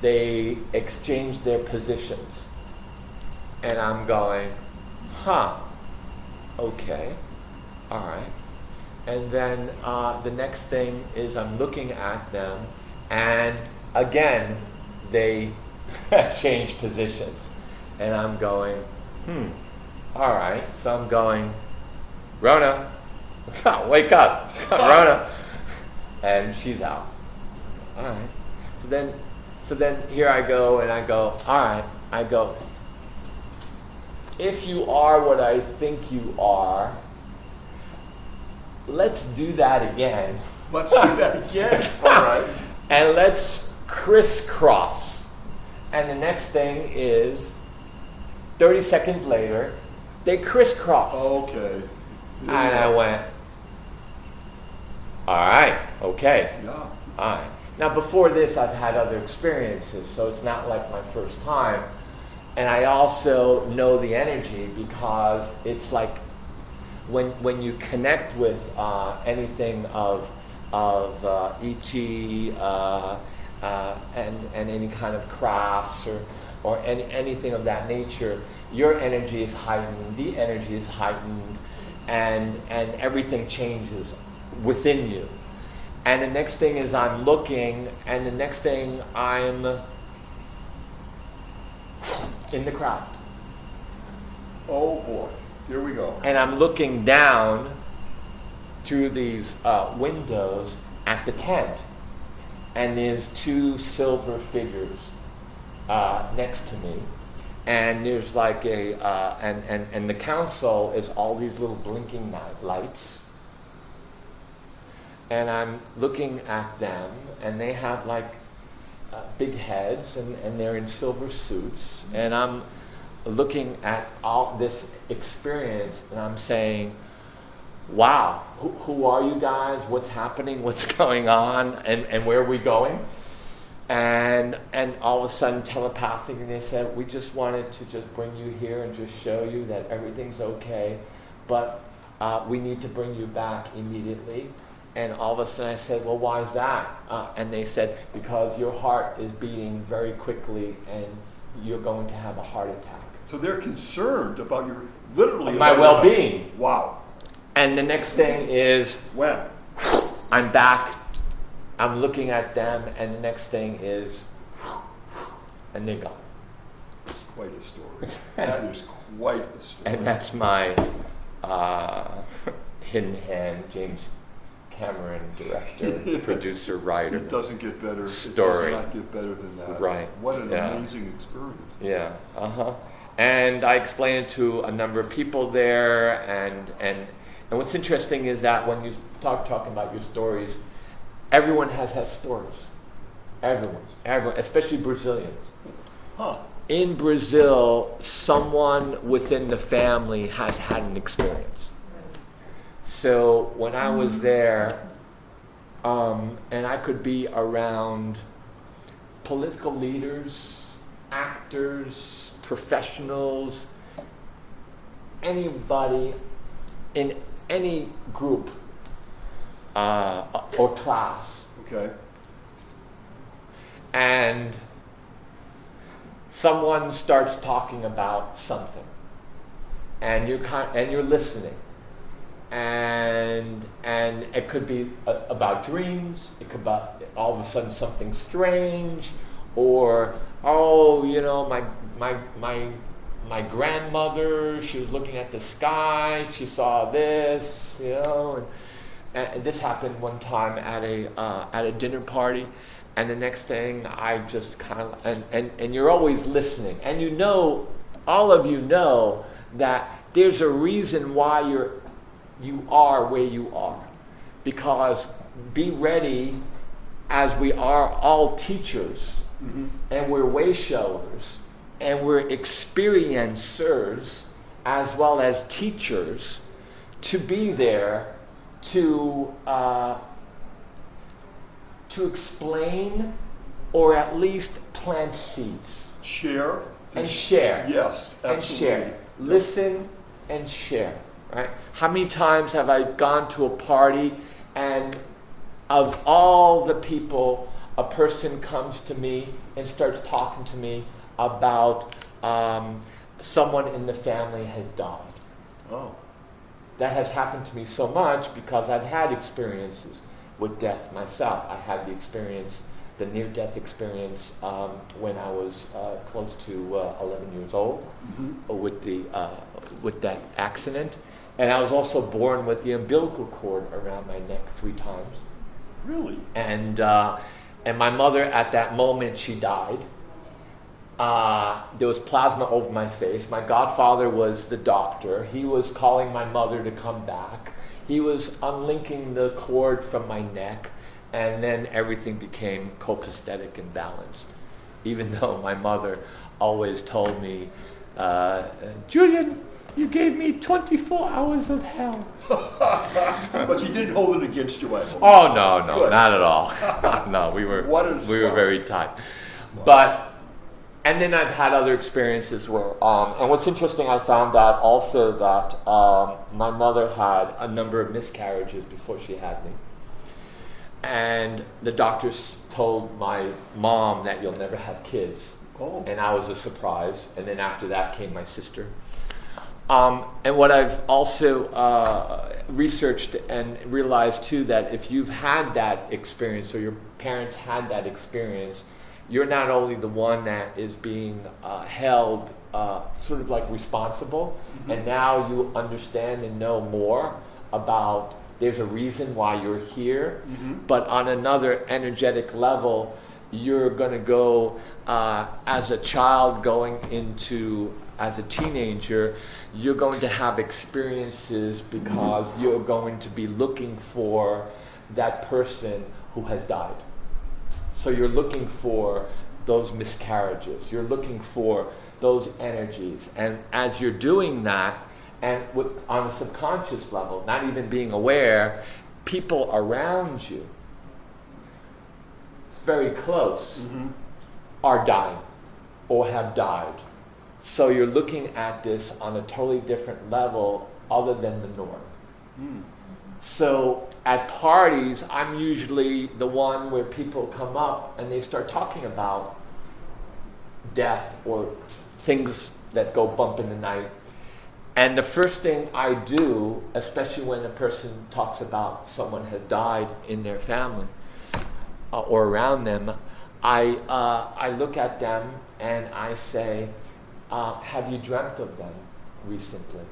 they exchange their positions. And I'm going, okay, all right. And then the next thing is I'm looking at them, and again, they change positions. And I'm going, all right. So I'm going, Rona, wake up, Rona. And she's out. All right. So then here I go, and I go, all right. I go, if you are what I think you are, let's do that again.
Let's do that again. All right.
And let's crisscross. And the next thing is, 30 seconds later, they crisscross.
Okay.
And I went, all right, okay.
Yeah.
All right. Now, before this, I've had other experiences, so it's not like my first time. And I also know the energy, because it's like when you connect with anything of ET and any kind of crafts or anything of that nature, your energy is heightened, the energy is heightened, and everything changes within you. And the next thing is I'm looking, and the next thing I'm in the craft.
Oh boy, here we go.
And I'm looking down through these windows at the tent. And there's two silver figures next to me. And there's like and the console is all these little blinking lights. And I'm looking at them, and they have like big heads, and they're in silver suits. And I'm looking at all this experience, and I'm saying, wow, who are you guys? What's happening? What's going on? And where are we going? And all of a sudden, telepathically, they said, we just wanted to just bring you here and just show you that everything's okay, but we need to bring you back immediately. And all of a sudden I said, well, why is that? And they said, because your heart is beating very quickly and you're going to have a heart attack.
So they're concerned about your, literally,
my well-being.
Wow.
And the next thing is,
when?
I'm back, I'm looking at them, and the next thing is, and they're gone.
It's quite a story. That is quite a story.
And that's my hidden hand, James Cameron, director, producer, writer.
It doesn't get better.
Story.
It does not get better than that.
Right.
What an amazing experience.
Yeah. And I explained it to a number of people there, and what's interesting is that when you talking about your stories, everyone has stories. Everyone, especially Brazilians.
Huh.
In Brazil, someone within the family has had an experience. So when I was there, and I could be around political leaders, actors, professionals, anybody in any group or class.
Okay.
And someone starts talking about something, and you're listening. And it could be about dreams. It could be about all of a sudden something strange, or my grandmother, she was looking at the sky, she saw this, and this happened one time at a dinner party, and the next thing I just kind of and you're always listening, and all of you know that there's a reason why you are where you are, because be ready, as we are all teachers, and we're way showers, and we're experiencers as well as teachers, to be there to explain or at least plant seeds.
Share.
And share.
Yes, absolutely.
And share. Listen and share. Right? How many times have I gone to a party, and of all the people, a person comes to me and starts talking to me about someone in the family has died.
Oh.
That has happened to me so much because I've had experiences with death myself. I had the near-death experience when I was close to 11 years old with that accident. And I was also born with the umbilical cord around my neck 3 times.
Really?
And my mother, at that moment, she died. There was plasma over my face. My godfather was the doctor. He was calling my mother to come back. He was unlinking the cord from my neck, and then everything became copacetic and balanced. Even though my mother always told me, Julian, you gave me 24 hours of hell.
But you didn't hold it against you, I hope.
Oh, no,
Good.
not at all. No, we were very tight.
Wow.
And then I've had other experiences where, and what's interesting, I found out also that my mother had a number of miscarriages before she had me. And the doctors told my mom that you'll never have kids.
Oh.
And I was a surprise. And then after that came my sister. And what I've also researched and realized too, that if you've had that experience or your parents had that experience, you're not only the one that is being held sort of like responsible, and now you understand and know more about there's a reason why you're here, but on another energetic level, you're going to go as a child going into as a teenager, you're going to have experiences because you're going to be looking for that person who has died. So you're looking for those miscarriages, you're looking for those energies, and as you're doing that, and on a subconscious level, not even being aware, people around you, very close, are dying or have died. So you're looking at this on a totally different level other than the norm. So at parties, I'm usually the one where people come up and they start talking about death or things that go bump in the night. And the first thing I do, especially when a person talks about someone has died in their family or around them, I look at them and I say, have you dreamt of them recently?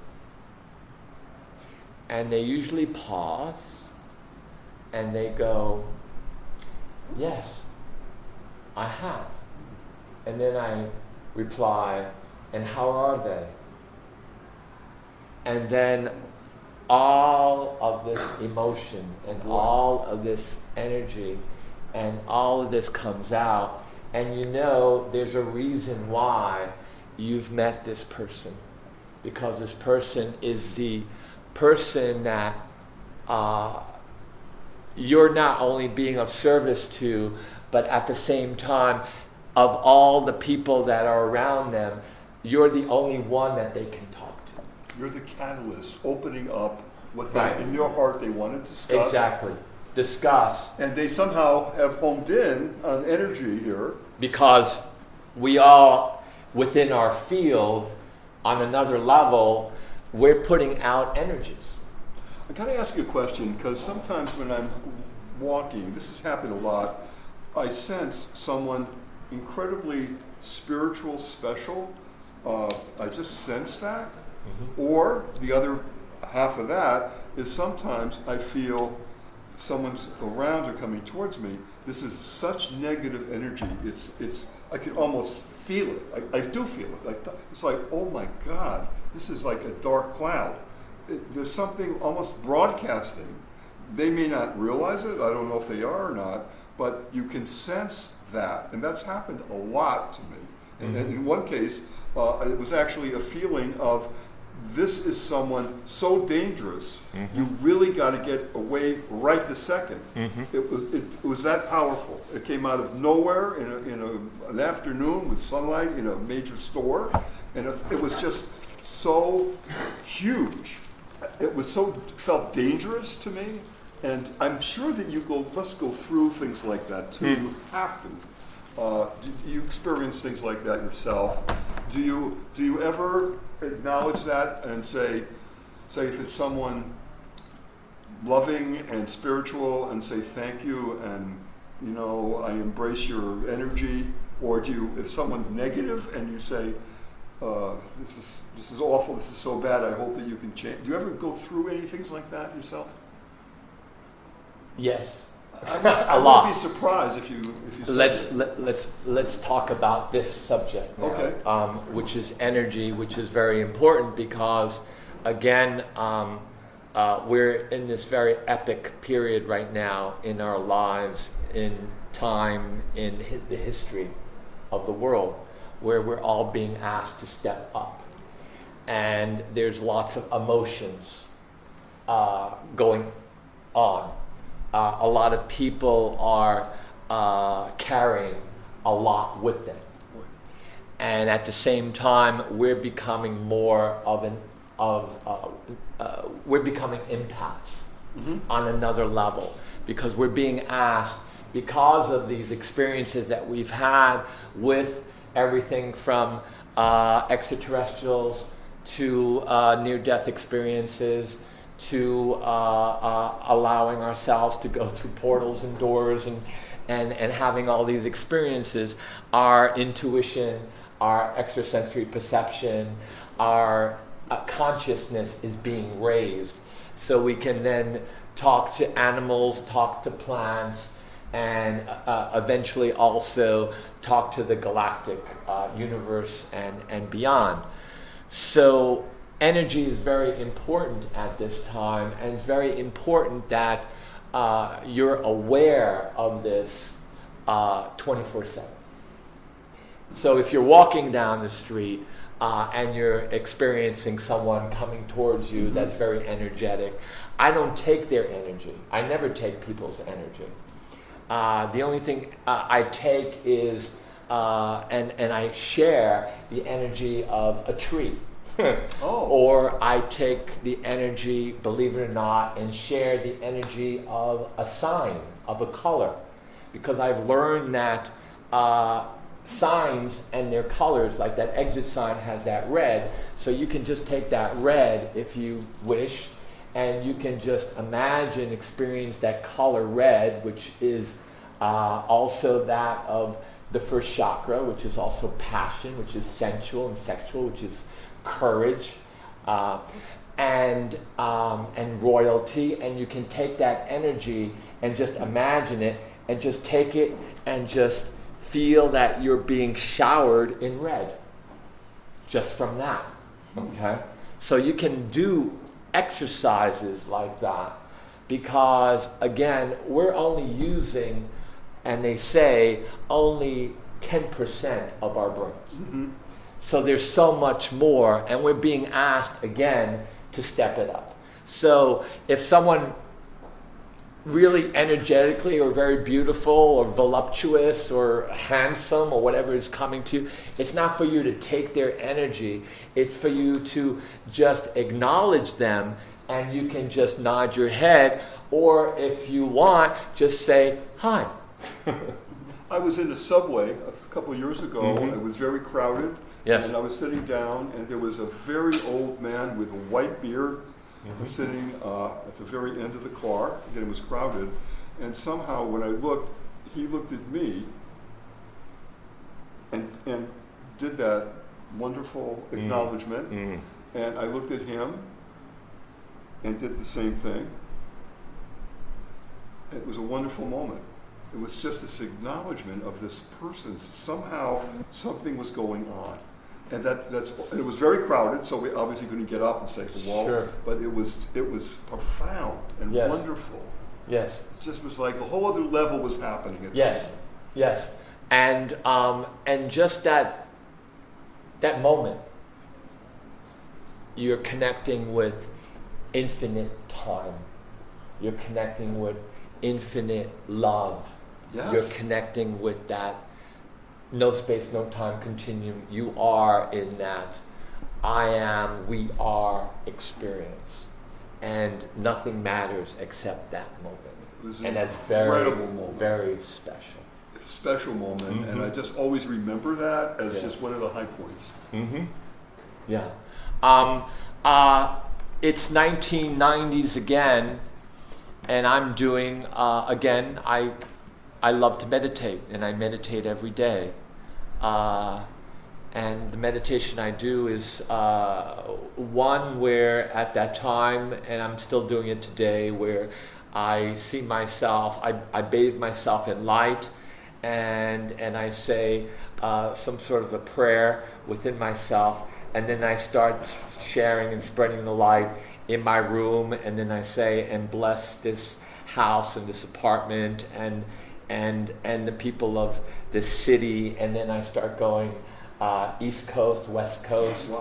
And they usually pause and they go, yes, I have. And then I reply, and how are they? And then all of this emotion and all of this energy and all of this comes out, and you know there's a reason why you've met this person, because this person is the person that you're not only being of service to, but at the same time, of all the people that are around them, you're the only one that they can talk to.
You're the catalyst, opening up what they, in their heart they want to discuss.
Exactly. Discuss.
And they somehow have homed in on energy here.
Because we all, within our field, on another level, we're putting out energies.
I gotta ask you a question, because sometimes when I'm walking, this has happened a lot, I sense someone incredibly spiritual, special. I just sense that. Or the other half of that is sometimes I feel someone's around or coming towards me. This is such negative energy. It's I can almost feel it. I do feel it. It's like, oh my God, this is like a dark cloud. There's something almost broadcasting. They may not realize it. I don't know if they are or not, but you can sense that, and that's happened a lot to me. And in one case, it was actually a feeling of, this is someone so dangerous, you really got to get away right this second. It was that powerful. It came out of nowhere in an afternoon with sunlight in a major store, and it was just so huge. It was so, felt dangerous to me, and I'm sure that you must go through things like that too. You have to. Do you experience things like that yourself? Do you ever acknowledge that and say if it's someone loving and spiritual, and say thank you, and I embrace your energy? Or do you, if someone's negative and you say, this is awful, this is so bad, I hope that you can change? Do you ever go through any things like that yourself?
Yes.
I would be surprised if you said
let's talk about this subject now,
okay.
Which is energy, which is very important because, again, we're in this very epic period right now in our lives, in time, in the history of the world, where we're all being asked to step up, and there's lots of emotions going on. A lot of people are carrying a lot with them, and at the same time, we're becoming more we're becoming empaths on another level, because we're being asked, because of these experiences that we've had with everything from extraterrestrials to near-death experiences, to allowing ourselves to go through portals and doors and having all these experiences, our intuition, our extrasensory perception, our consciousness is being raised. So we can then talk to animals, talk to plants, and eventually also talk to the galactic universe and beyond. So energy is very important at this time, and it's very important that you're aware of this 24/7. So if you're walking down the street and you're experiencing someone coming towards you that's very energetic, I don't take their energy. I never take people's energy. The only thing I take is, and I share the energy of a tree. Or I take the energy, believe it or not, and share the energy of a sign, of a color. Because I've learned that signs and their colors, like that exit sign has that red, so you can just take that red if you wish, and you can just imagine, experience that color red, which is also that of the first chakra, which is also passion, which is sensual and sexual, which is courage, and royalty. And you can take that energy and just imagine it, and just take it and just feel that you're being showered in red, just from that. Okay, so you can do exercises like that, because again, we're only using, and they say, only 10% of our brains. So there's so much more, and we're being asked again to step it up. So if someone really energetically or very beautiful or voluptuous or handsome or whatever is coming to you, it's not for you to take their energy, it's for you to just acknowledge them, and you can just nod your head, or if you want, just say hi.
I was in a subway a couple of years ago. It was very crowded.
Yes.
And I was sitting down, and there was a very old man with a white beard sitting at the very end of the car. Again, it was crowded. And somehow when I looked, he looked at me and did that wonderful acknowledgement. And I looked at him and did the same thing. It was a wonderful moment. It was just this acknowledgement of this person. Somehow something was going on. And and it was very crowded, so we obviously couldn't get up and stay for a while.
Sure.
But it was profound and wonderful.
Yes.
It just was like a whole other level was happening at
Yes. Yes. And just that moment, you're connecting with infinite time. You're connecting with infinite love.
Yes.
You're connecting with that no space, no time continuum. You are in that I am, we are experience. And nothing matters except that moment.
It was
And
an
that's very,
incredible moment.
very special.
Special moment, and I just always remember that as just one of the high points.
Yeah. It's 1990s again, and I'm doing, again, I love to meditate, and I meditate every day. And the meditation I do is one where at that time, and I'm still doing it today, where I see myself, I bathe myself in light, and I say some sort of a prayer within myself, and then I start sharing and spreading the light in my room, and then I say, and bless this house and this apartment and the people of this city, and then I start going East Coast, West Coast,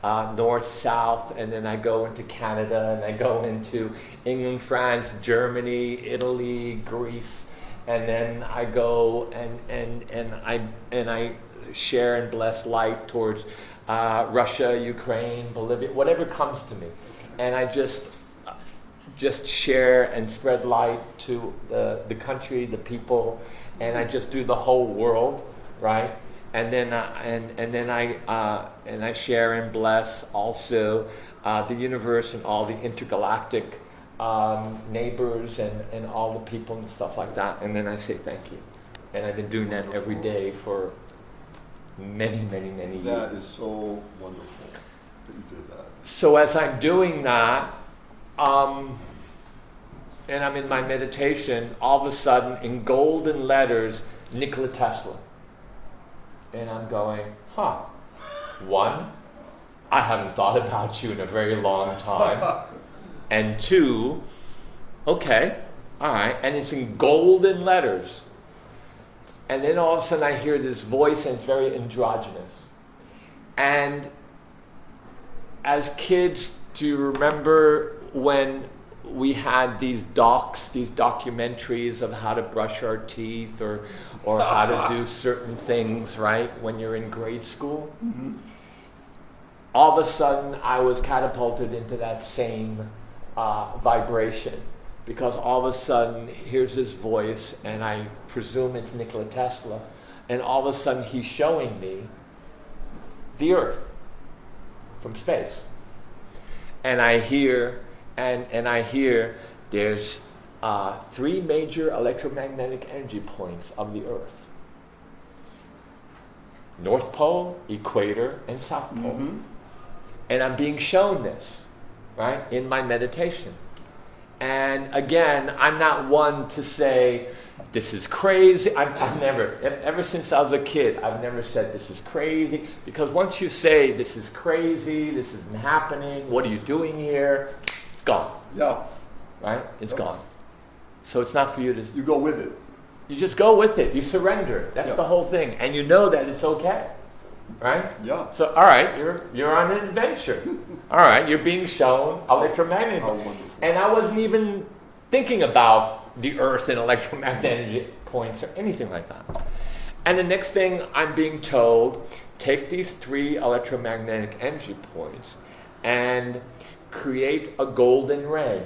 North, South, and then I go into Canada, and I go into England, France, Germany, Italy, Greece, and then I go and I share and bless light towards Russia, Ukraine, Bolivia, whatever comes to me, and I just share and spread light to the country, the people, and I just do the whole world, right? and then I share and bless also the universe and all the intergalactic neighbors and all the people and stuff like that, and then I say thank you. And I've been doing that every day for many years.
That is so wonderful that you did that.
So as I'm doing that, and I'm in my meditation, all of a sudden, in golden letters, Nikola Tesla. And I'm going, one, I haven't thought about you in a very long time. And two, okay, all right, and it's in golden letters. And then all of a sudden I hear this voice, and it's very androgynous. And as kids, do you remember when we had these documentaries of how to brush our teeth or how to do certain things, right, when you're in grade school? Mm-hmm. All of a sudden, I was catapulted into that same vibration, because all of a sudden, here's this voice, and I presume it's Nikola Tesla, and all of a sudden, he's showing me the Earth from space. And I hear, and I hear there's 3 major electromagnetic energy points of the Earth: North Pole, Equator, and South Pole. Mm-hmm. And I'm being shown this, right, in my meditation. And again, I'm not one to say, this is crazy. I've never, ever since I was a kid, I've never said this is crazy. Because once you say, this is crazy, this isn't happening, what are you doing here? It's gone.
Yeah.
Right? It's gone. So it's not for you to...
You go with it.
You just go with it. You surrender. That's the whole thing. And you know that it's okay. Right?
Yeah.
So, all right, you're on an adventure. All right, you're being shown electromagnetic.
How wonderful.
And I wasn't even thinking about the Earth and electromagnetic points or anything like that. And the next thing I'm being told, take these 3 electromagnetic energy points and create a golden ray.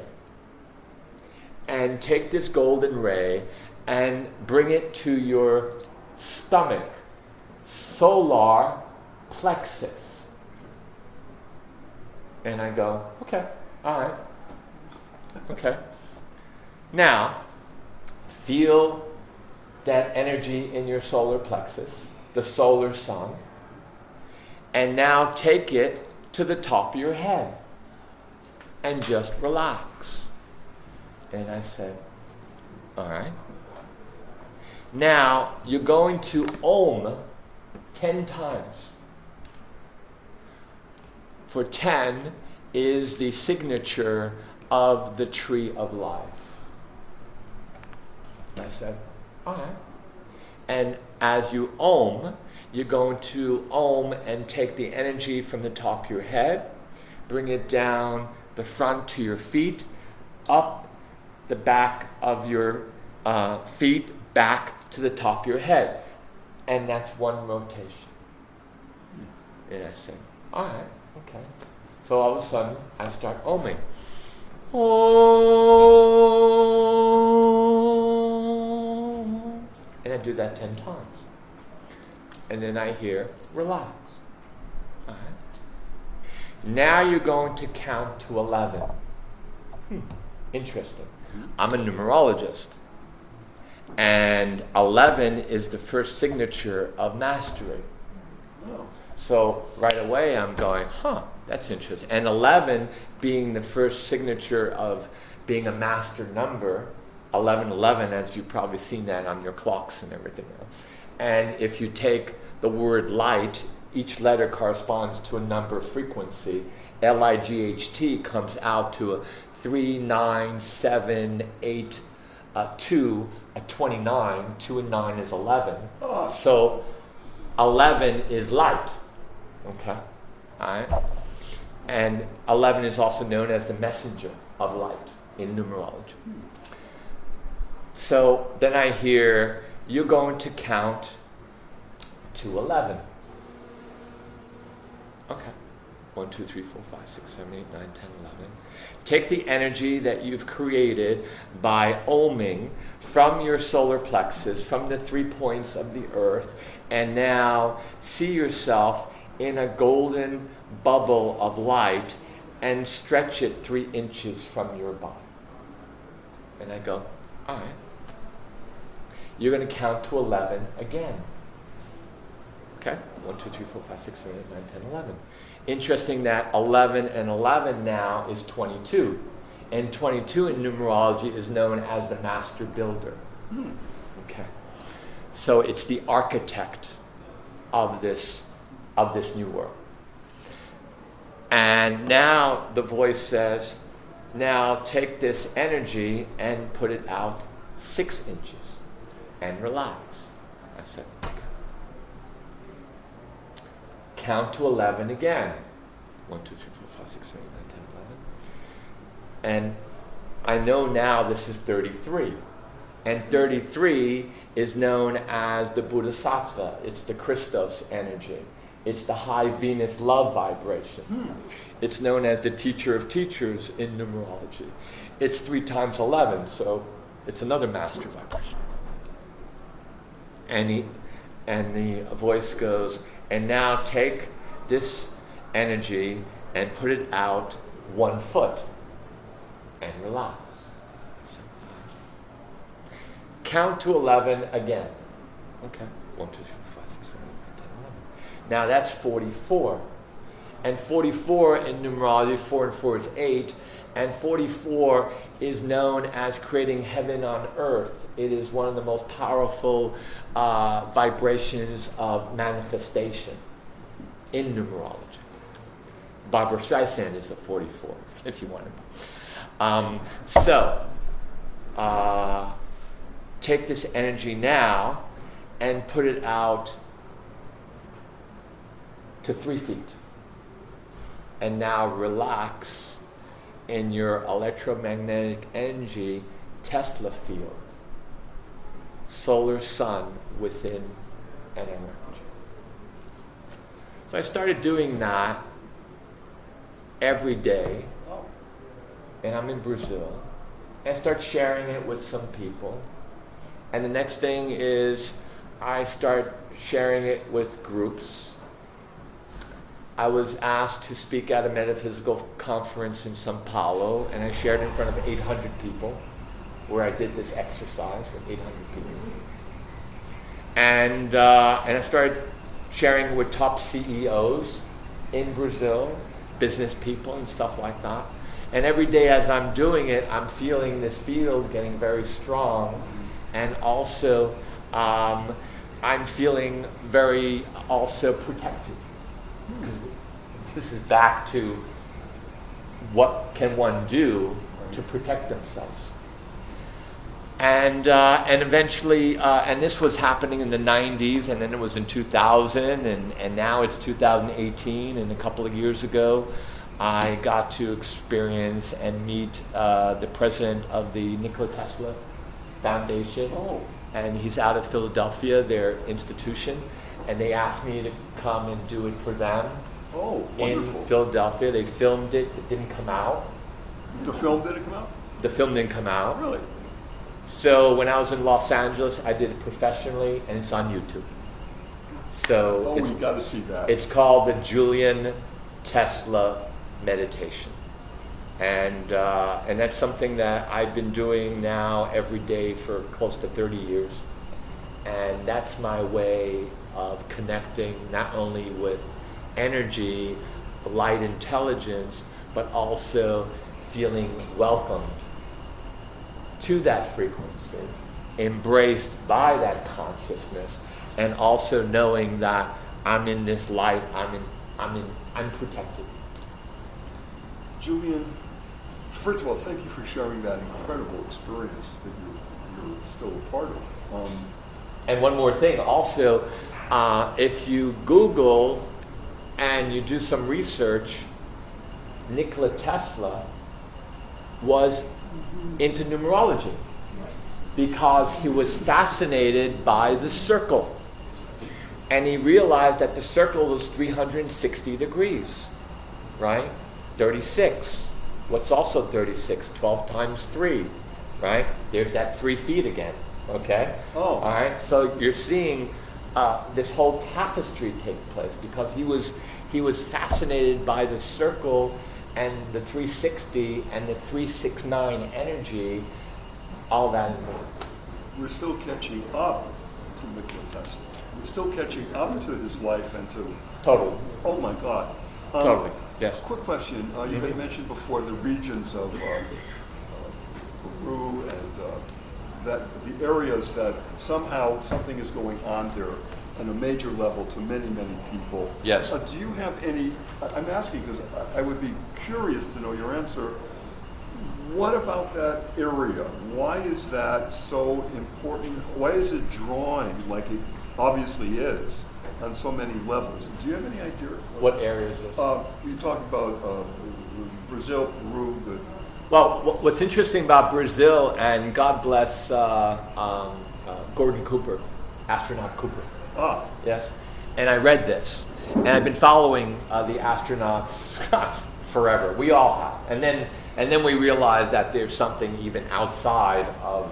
And take this golden ray and bring it to your stomach, solar plexus. And I go, okay, all right, okay. Now, feel that energy in your solar plexus, the solar sun, and now take it to the top of your head and just relax. And I said, all right. Now, you're going to Om 10 times. For 10 is the signature of the tree of life. And I said, all right. And as you Om, you're going to Om and take the energy from the top of your head, bring it down the front to your feet, up the back of your feet, back to the top of your head. And that's 1 rotation. And I said, all right, okay. So all of a sudden, I start oming. Om. And I do that 10 times. And then I hear, relax. All right. Now you're going to count to 11. Interesting. I'm a numerologist. And 11 is the first signature of mastery. Oh. So right away I'm going, that's interesting. And 11 being the first signature of being a master number, 1111, as you've probably seen that on your clocks and everything else. And if you take the word light, each letter corresponds to a number frequency. Light comes out to a 3, 9, 7, 8, 2, a 29. 2 and 9 is 11. Oh. So 11 is light. Okay? All right? And 11 is also known as the messenger of light in numerology. So then I hear, you're going to count to 11. Okay. 1, 2, 3, 4, 5, 6, 7, 8, 9, 10, 11. Take the energy that you've created by ohming from your solar plexus, from the 3 points of the earth, and now see yourself in a golden bubble of light and stretch it 3 inches from your body. And I go, all right. You're going to count to 11 again. Okay? 1, 2, 3, 4, 5, 6, 7, 8, 9, 10, 11. Interesting that 11 and 11 now is 22. And 22 in numerology is known as the master builder. Okay. So it's the architect of this new world. And now the voice says, now take this energy and put it out 6 inches and relax. I said, okay. Count to 11 again. 1, 2, 3, 4, 5, 6, 7, 8, 9, 10, 11. And I know now this is 33. And 33 is known as the Bodhisattva. It's the Christos energy. It's the high Venus love vibration. It's known as the teacher of teachers in numerology. It's 3 times 11, so it's another master vibration. And the voice goes, and now take this energy and put it out 1 foot and relax. Count to 11 again. Okay. 1, 2, 3, 4, 5, 6, 7, 8, 9, 10, 11. Now that's 44. And 44 in numerology, 4 and 4 is 8. And 44 is known as creating heaven on earth. It is one of the most powerful vibrations of manifestation in numerology. Barbara Streisand is a 44, if you want to. Take this energy now and put it out to 3 feet. And now relax in your electromagnetic energy Tesla field, solar sun within an emerge. So I started doing that every day, and I'm in Brazil, and I start sharing it with some people. And the next thing is I start sharing it with groups. I was asked to speak at a metaphysical conference in Sao Paulo, and I shared in front of 800 people, where I did this exercise with 800 people. And I started sharing with top CEOs in Brazil, business people and stuff like that. And every day as I'm doing it, I'm feeling this field getting very strong, and also I'm feeling very also protected. This is back to what can one do to protect themselves. And eventually, and this was happening in the 90s, and then it was in 2000, and now it's 2018, and a couple of years ago, I got to experience and meet the president of the Nikola Tesla Foundation. And he's out of Philadelphia, their institution, and they asked me to come and do it for them.
Oh, wonderful.
In Philadelphia. They filmed it. It didn't come out.
The film didn't come out?
The film didn't come out.
Really?
So when I was in Los Angeles, I did it professionally, and it's on YouTube. So
we got to see that.
It's called the Julian Tesla Meditation. And that's something that I've been doing now every day for close to 30 years. And that's my way of connecting not only with energy, light intelligence, but also feeling welcomed to that frequency, embraced by that consciousness, and also knowing that I'm in this light, I'm protected.
Julian, first of all, thank you for sharing that incredible experience that you're still a part of.
And one more thing, also, if you Google and you do some research, Nikola Tesla was into numerology because he was fascinated by the circle. And he realized that the circle was 360 degrees. right? 36. What's also 36? 12 times 3, right? There's that 3 feet again, okay?
Oh.
All right, so you're seeing this whole tapestry take place because he was fascinated by the circle and the 360 and the 369 energy, all that and more.
We're still catching up to Nikola Tesla. We're still catching up to his life and to...
Totally.
Oh my God.
Totally, yes.
Quick question. You had mentioned before the regions of Peru and that the areas that somehow something is going on there on a major level to many, many people.
Yes.
Do you have any, I'm asking because I would be curious to know your answer. What about that area? Why is that so important? Why is it drawing like it obviously is on so many levels? Do you have any idea?
What area is this?
You talk about Brazil, Peru, the...
Well, what's interesting about Brazil, and God bless Gordon Cooper, astronaut Cooper.
Ah.
Yes. And I read this, and I've been following the astronauts forever. We all have. And then we realized that there's something even outside of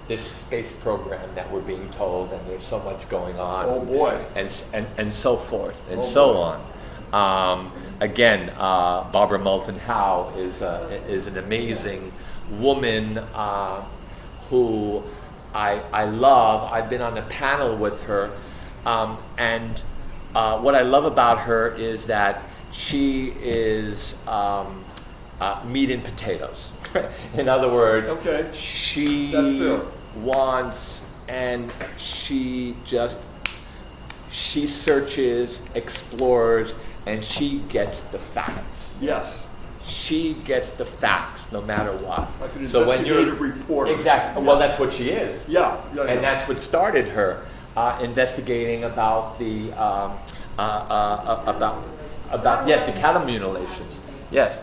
this space program that we're being told, and there's so much going on.
Oh boy.
And so forth, and so on. Again, Barbara Moulton Howe is an amazing woman who I love. I've been on a panel with her, and what I love about her is that she is meat and potatoes. In other words,
okay.
She wants, and she searches, explores, and she gets the facts.
Yes.
She gets the facts no matter what.
Like an investigative reporter.
Exactly. Yeah. Well, that's what she is.
Yeah.
And that's what started her investigating about the the cattle mutilations. Yes,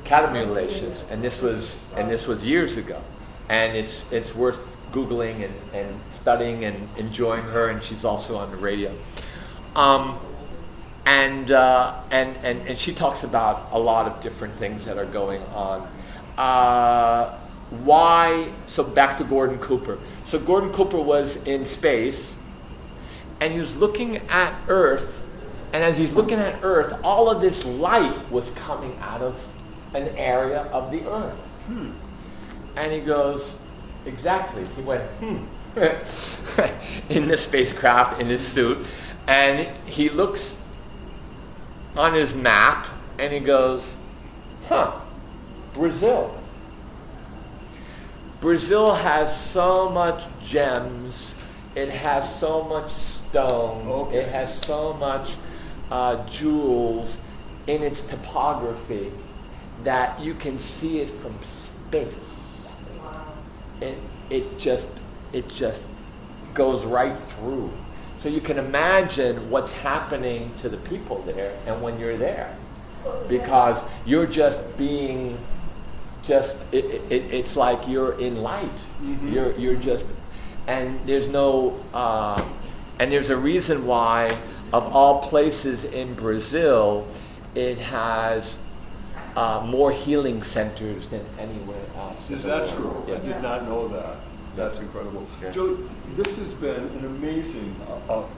cattle mutilations, and this was years ago, and it's worth Googling and studying and enjoying her, and she's also on the radio. And she talks about a lot of different things that are going on. Why? So back to Gordon Cooper. So Gordon Cooper was in space, and he was looking at Earth, and as he's looking at Earth, all of this light was coming out of an area of the Earth. And he goes, exactly. He went, in the spacecraft, in his suit, and he looks on his map, and he goes, Brazil. Brazil has so much gems. It has so much stones.
Okay.
It has so much jewels in its topography that you can see it from space. It just goes right through. So you can imagine what's happening to the people there and when you're there. Because you're just being it's like you're in light. Mm-hmm. You're just, and there's no and there's a reason why of all places in Brazil it has more healing centers than anywhere else.
Is that true?
Yes.
I did not know that. That's incredible.
Yeah.
Joe, this has been an amazing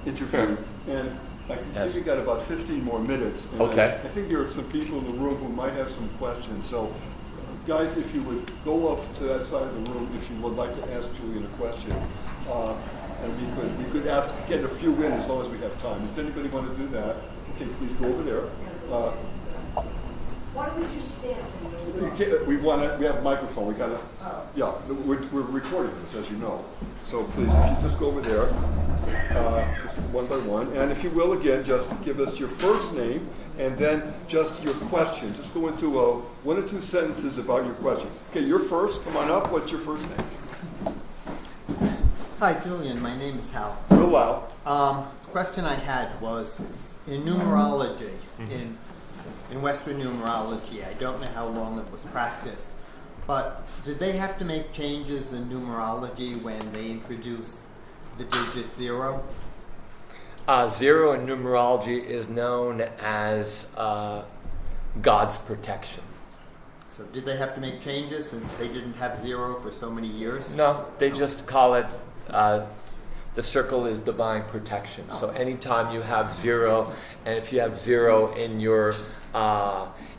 interview, and I can see we got about 15 more minutes. And
okay.
I think there are some people in the room who might have some questions. So, guys, if you would go up to that side of the room, if you would like to ask Julian a question, and we could get a few in as long as we have time. Does anybody want to do that? Okay, please go over there.
Why would you stand?
We have a microphone. We gotta. Yeah, we're recording this, as you know. So please, if you just go over there, just one by one, and if you will, again, just give us your first name and then just your question. Just go into 1 or 2 sentences about your question. Okay, you're first. Come on up. What's your first name?
Hi, Julian. My name is Hal.
Real loud.
The question I had was in numerology, in Western numerology, I don't know how long it was practiced, but did they have to make changes in numerology when they introduced the digit 0?
Zero in numerology is known as God's protection.
So did they have to make changes since they didn't have zero for so many years?
No, they just call it, the circle is divine protection. So anytime you have zero, and if you have zero in your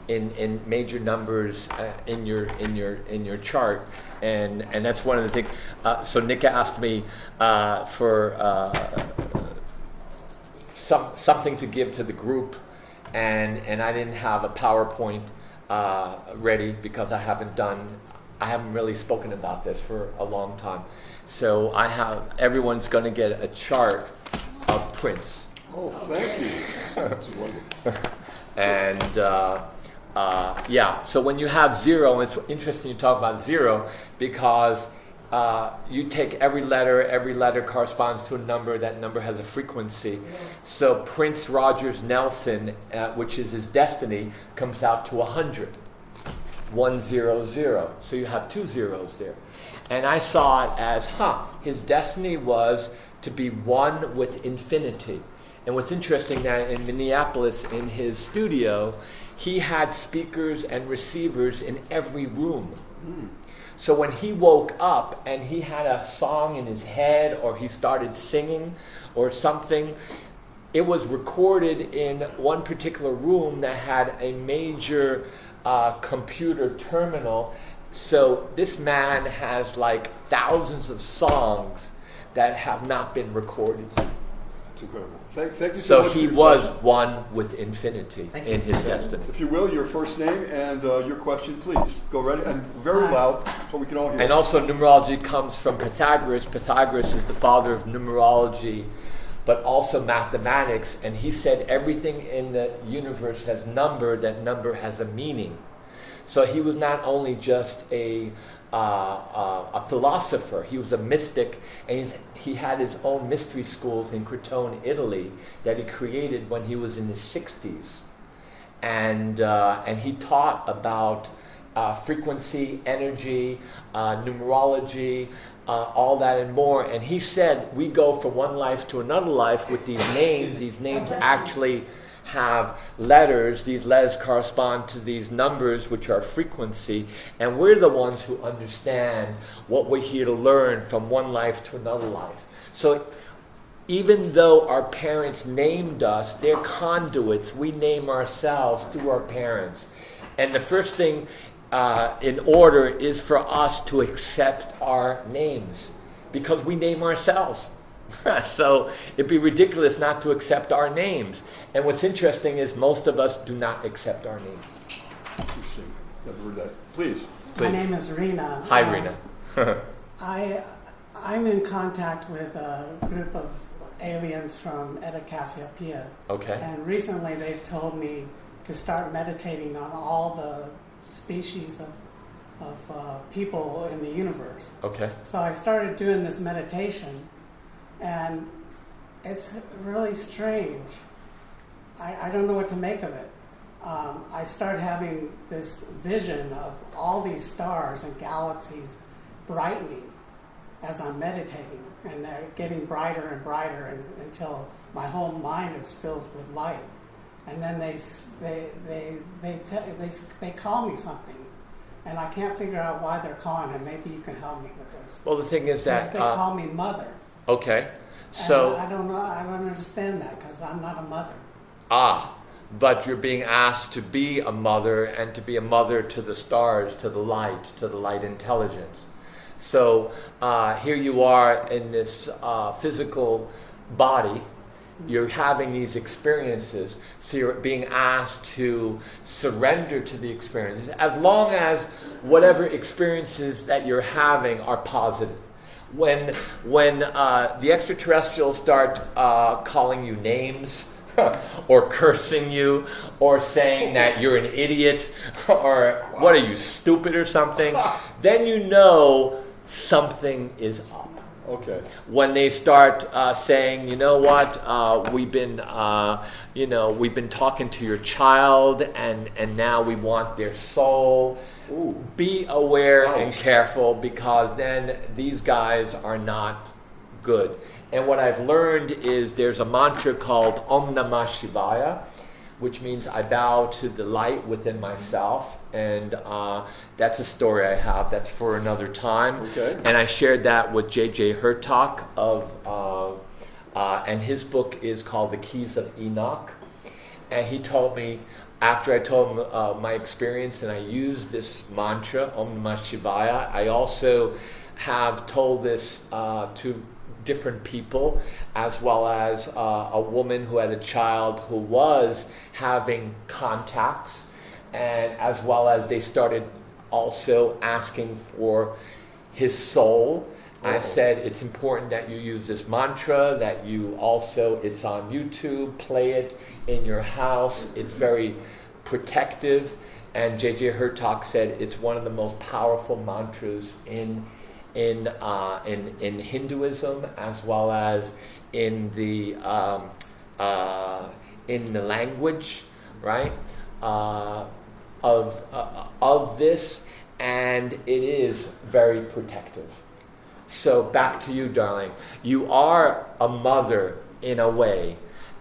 in major numbers in your chart, and that's one of the things. So Nick asked me for something to give to the group, and I didn't have a PowerPoint ready because I haven't really spoken about this for a long time. So everyone's going to get a chart of Prince.
Oh, thank you. That's wonderful.
And so when you have zero, it's interesting you talk about zero because you take every letter corresponds to a number, that number has a frequency. So Prince Rogers Nelson, which is his destiny, comes out to 100. 100. So you have two zeros there. And I saw it as, his destiny was to be one with infinity. And what's interesting that in Minneapolis, in his studio, he had speakers and receivers in every room. So when he woke up and he had a song in his head or he started singing or something, it was recorded in one particular room that had a major computer terminal. So this man has like thousands of songs that have not been recorded.
It's incredible. Thank you
So
much.
he was one with infinity in his destiny.
If you will, your first name and your question, please. Go ready and very loud so we can all hear.
And also numerology comes from Pythagoras. Pythagoras is the father of numerology, but also mathematics. And he said everything in the universe has number, that number has a meaning. So he was not only just a philosopher, he was a mystic, and he had his own mystery schools in Crotone, Italy, that he created when he was in his 60s. And he taught about frequency, energy, numerology, all that and more. And he said, we go from one life to another life with these names. These names actually have letters. These letters correspond to these numbers, which are frequency, and we're the ones who understand what we're here to learn from one life to another life. So even though our parents named us, they're conduits. We name ourselves through our parents. And the first thing in order is for us to accept our names, because we name ourselves. So it'd be ridiculous not to accept our names. And what's interesting is most of us do not accept our names.
Interesting. Never heard that. Please.
My name is Rena.
Hi, Rena.
I'm in contact with a group of aliens from Eta Cassiopeia.
Okay.
And recently they've told me to start meditating on all the species of people in the universe.
Okay.
So I started doing this meditation, and it's really strange. I don't know what to make of it. I start having this vision of all these stars and galaxies brightening as I'm meditating, and they're getting brighter and brighter until my whole mind is filled with light. And then they call me something, and I can't figure out why they're calling, and maybe you can help me with this.
Well, the thing is that
They call me mother.
okay.
And
So
I don't know. I don't understand that because I'm not a mother.
but you're being asked to be a mother, and to be a mother to the stars, to the light intelligence. So here you are in this physical body. You're having these experiences, so you're being asked to surrender to the experiences, as long as whatever experiences that you're having are positive. When the extraterrestrials start calling you names, or cursing you, or saying that you're an idiot, or what are you, stupid or something, then you know something is up.
Okay.
When they start saying, you know what, we've been talking to your child, and now we want their soul.
Ooh.
Be aware and
Ouch.
careful, because then these guys are not good. And what I've learned is there's a mantra called Om Namah Shivaya, which means I bow to the light within myself. And that's a story I have. That's for another time.
Okay.
And I shared that with J.J. Hurtak and his book is called The Keys of Enoch. And he told me, after I told him my experience and I used this mantra, Om Namah Shivaya, I also have told this to different people, as well as a woman who had a child who was having contacts, and as well as they started also asking for his soul. I said it's important that you use this mantra, that you also, it's on YouTube, play it in your house. It's very protective. And J.J. Hurtak said it's one of the most powerful mantras in Hinduism, as well as in the language, right, of this, and it is very protective. So back to you, darling. You are a mother in a way,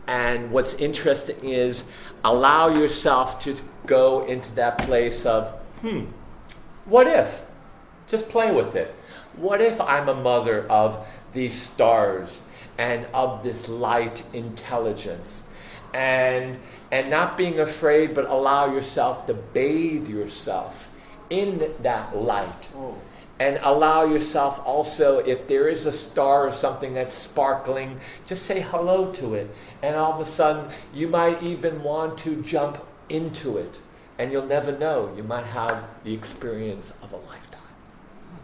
and what's interesting is allow yourself to go into that place of, what if? Just play with it. What if I'm a mother of these stars and of this light intelligence? And not being afraid, but allow yourself to bathe yourself in that light. And allow yourself also, if there is a star or something that's sparkling, just say hello to it. And all of a sudden, you might even want to jump into it. And you'll never know. You might have the experience of a lifetime.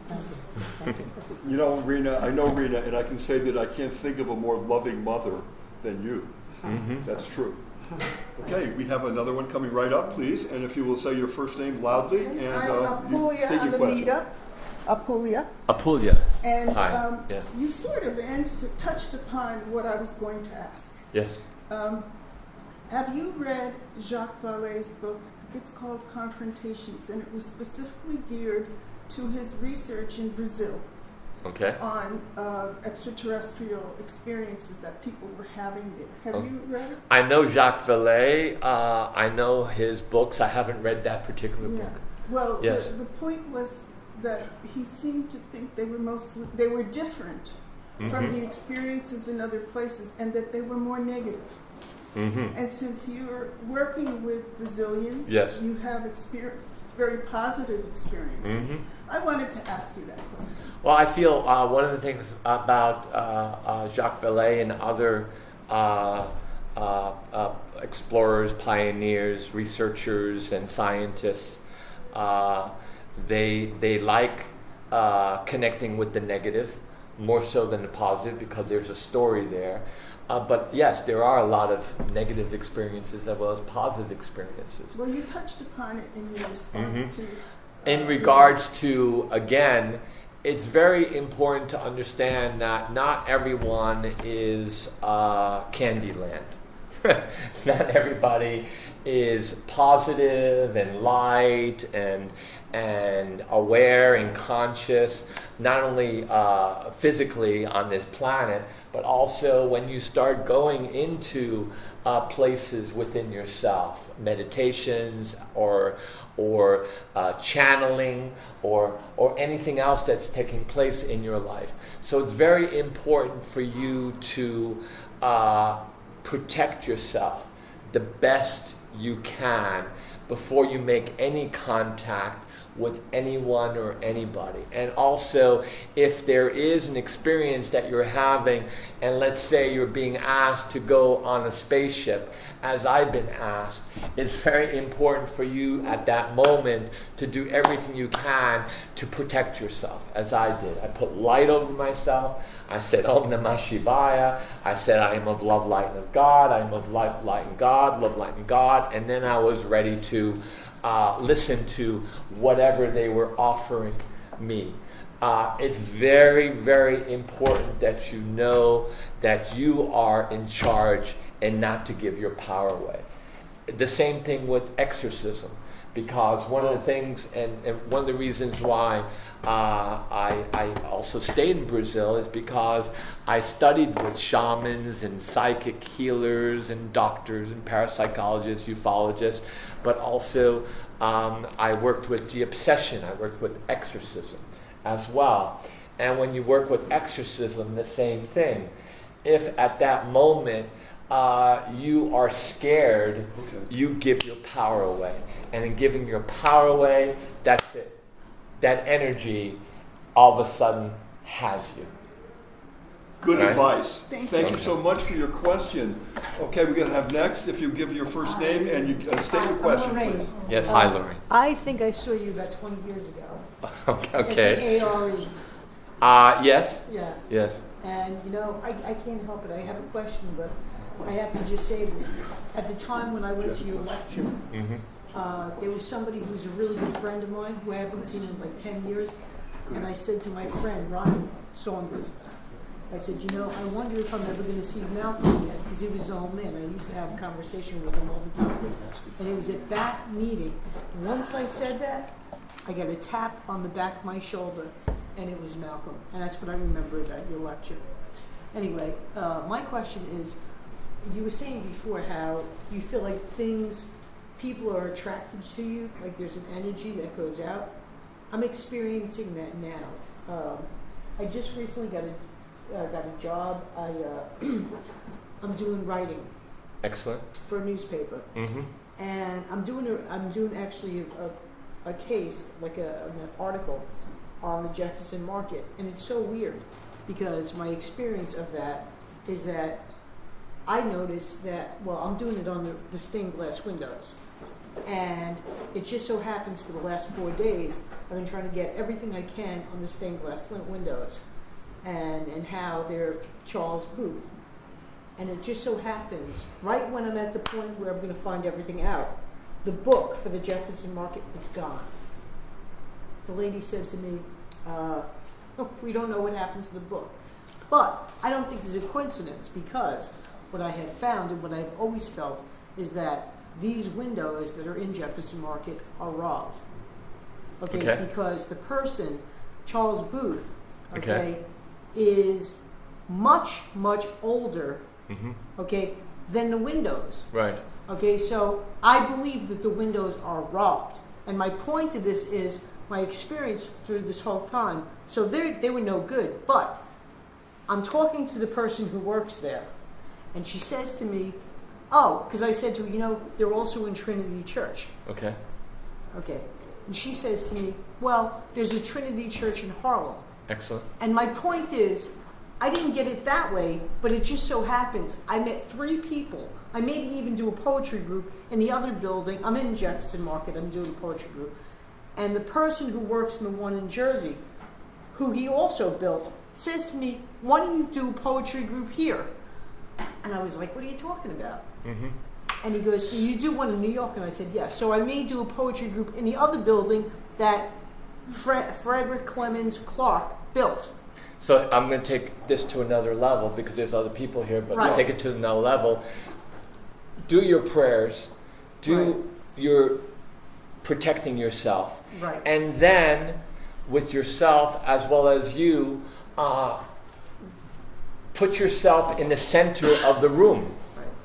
Thank you.
You know, Rena, and I can say that I can't think of a more loving mother than you.
Mm-hmm.
That's true. Okay, we have another one coming right up, please. And if you will say your first name loudly and
I'm
you
Apulia
state
on
your
the
question.
meetup. Apulia.
Apulia.
And
Hi. Yeah.
you sort of touched upon what I was going to ask.
Yes.
Have you read Jacques Vallée's book? I think it's called Confrontations, and it was specifically geared to his research in Brazil
Okay.
on extraterrestrial experiences that people were having there. Have you read it?
I know Jacques Vallée. I know his books. I haven't read that particular book.
Well,
Yes.
the point was that he seemed to think they were different from the experiences in other places, and that they were more negative.
Mm-hmm.
And since you're working with Brazilians,
Yes.
you have very positive experiences.
Mm-hmm.
I wanted to ask you that question.
Well, I feel one of the things about Jacques Vallée and other explorers, pioneers, researchers, and scientists, they like connecting with the negative more so than the positive, because there's a story there. But yes, there are a lot of negative experiences as well as positive experiences.
Well, you touched upon it in your response to...
In regards to, again, it's very important to understand that not everyone is Candyland. Not everybody is positive and light and aware and conscious, not only physically on this planet, but also when you start going into places within yourself, meditations or channeling or anything else that's taking place in your life. So it's very important for you to protect yourself the best you can before you make any contact with anyone or anybody. And also, if there is an experience that you're having, and let's say you're being asked to go on a spaceship, as I've been asked, it's very important for you at that moment to do everything you can to protect yourself, as I did. I put light over myself. I said, Om Namah Shivaya. I said, I am of love, light, and of God. I am of light, light, and God, love, light, and God. And then I was ready to listen to whatever they were offering me. It's very, very important that you know that you are in charge and not to give your power away. the same thing with exorcism, because one of the things, and one of the reasons why I also stayed in Brazil is because I studied with shamans and psychic healers and doctors and parapsychologists, ufologists, but also I worked with de-obsession, I worked with exorcism as well. And when you work with exorcism, the same thing. If at that moment you are scared, you give your power away. And in giving your power away, that's it. That energy all of a sudden has you.
Good
Right.
advice. Thank you
Okay.
so much for your question. Okay, we're going to have next, if you give your first name and you state your
I'm
question,
Lorraine.
please.
Yes, hi, Lorraine.
I think I saw you about 20 years ago.
Okay.
At the ARE.
Yes?
Yeah.
Yes.
And, you know, I can't help it. I have a question, but I have to just say this. At the time when I went to your lecture, there was somebody who's a really good friend of mine who I haven't seen in like 10 years. And I said to my friend, Ron Saunders, I said, you know, I wonder if I'm ever going to see Malcolm again, because he was an old man. I used to have a conversation with him all the time. And it was at that meeting, once I said that, I got a tap on the back of my shoulder, and it was Malcolm. And that's what I remember about your lecture. Anyway, my question is, you were saying before how you feel like people are attracted to you, like there's an energy that goes out. I'm experiencing that now. I just recently got a job. I'm doing writing
Excellent.
for a newspaper, and I'm doing actually a case, like an article on the Jefferson Market, and it's so weird because my experience of that is that I noticed that, well, I'm doing it on the stained glass windows, and it just so happens for the last 4 days I've been trying to get everything I can on the stained glass windows, and how they're Charles Booth. And it just so happens, right when I'm at the point where I'm going to find everything out, the book for the Jefferson Market, it's gone. The lady said to me, we don't know what happened to the book. But I don't think there's a coincidence, because what I have found and what I've always felt is that these windows that are in Jefferson Market are robbed. Okay? Because the person, Charles Booth, is much, much older, than the windows.
Right.
Okay, so I believe that the windows are robbed. And my point to this is my experience through this whole time. So they were no good. But I'm talking to the person who works there, and she says to me, oh, because I said to her, you know, they're also in Trinity Church.
Okay.
Okay. And she says to me, well, there's a Trinity Church in Harlem.
Excellent.
And my point is, I didn't get it that way, but it just so happens I met 3 people. I maybe even do a poetry group in the other building. I'm in Jefferson Market. I'm doing a poetry group. And the person who works in the one in Jersey, who he also built, says to me, why don't you do a poetry group here? And I was like, what are you talking about? And he goes, so you do one in New York? And I said, yes. So I may do a poetry group in the other building that Frederick Clemens Clark built.
So I'm going to take this to another level, because there's other people here, but
Right.
take it to another level. Do your prayers. Do your protecting yourself.
Right.
And then, with yourself as well as you, put yourself in the center of the room.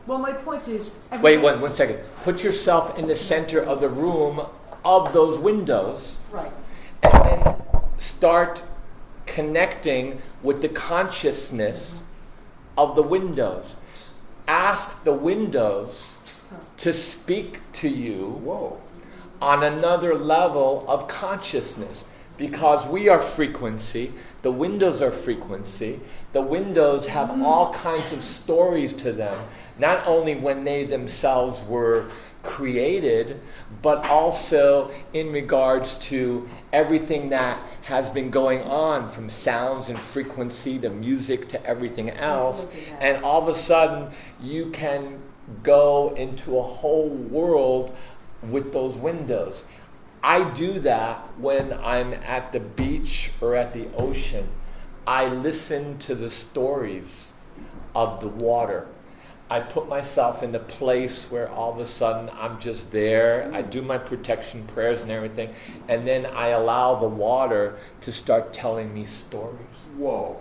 Well, my point is...
Wait, one second. Put yourself in the center of the room of those windows.
Right.
And then start connecting with the consciousness of the windows. Ask the windows to speak to you on another level of consciousness, because we are frequency, the windows are frequency, the windows have all kinds of stories to them, not only when they themselves were created, but also in regards to everything that has been going on, from sounds and frequency to music to everything else. And all of a sudden you can go into a whole world with those windows. I do that when I'm at the beach or at the ocean. I listen to the stories of the water. I put myself in a place where all of a sudden I'm just there. I do my protection prayers and everything, and then I allow the water to start telling me stories.
Whoa,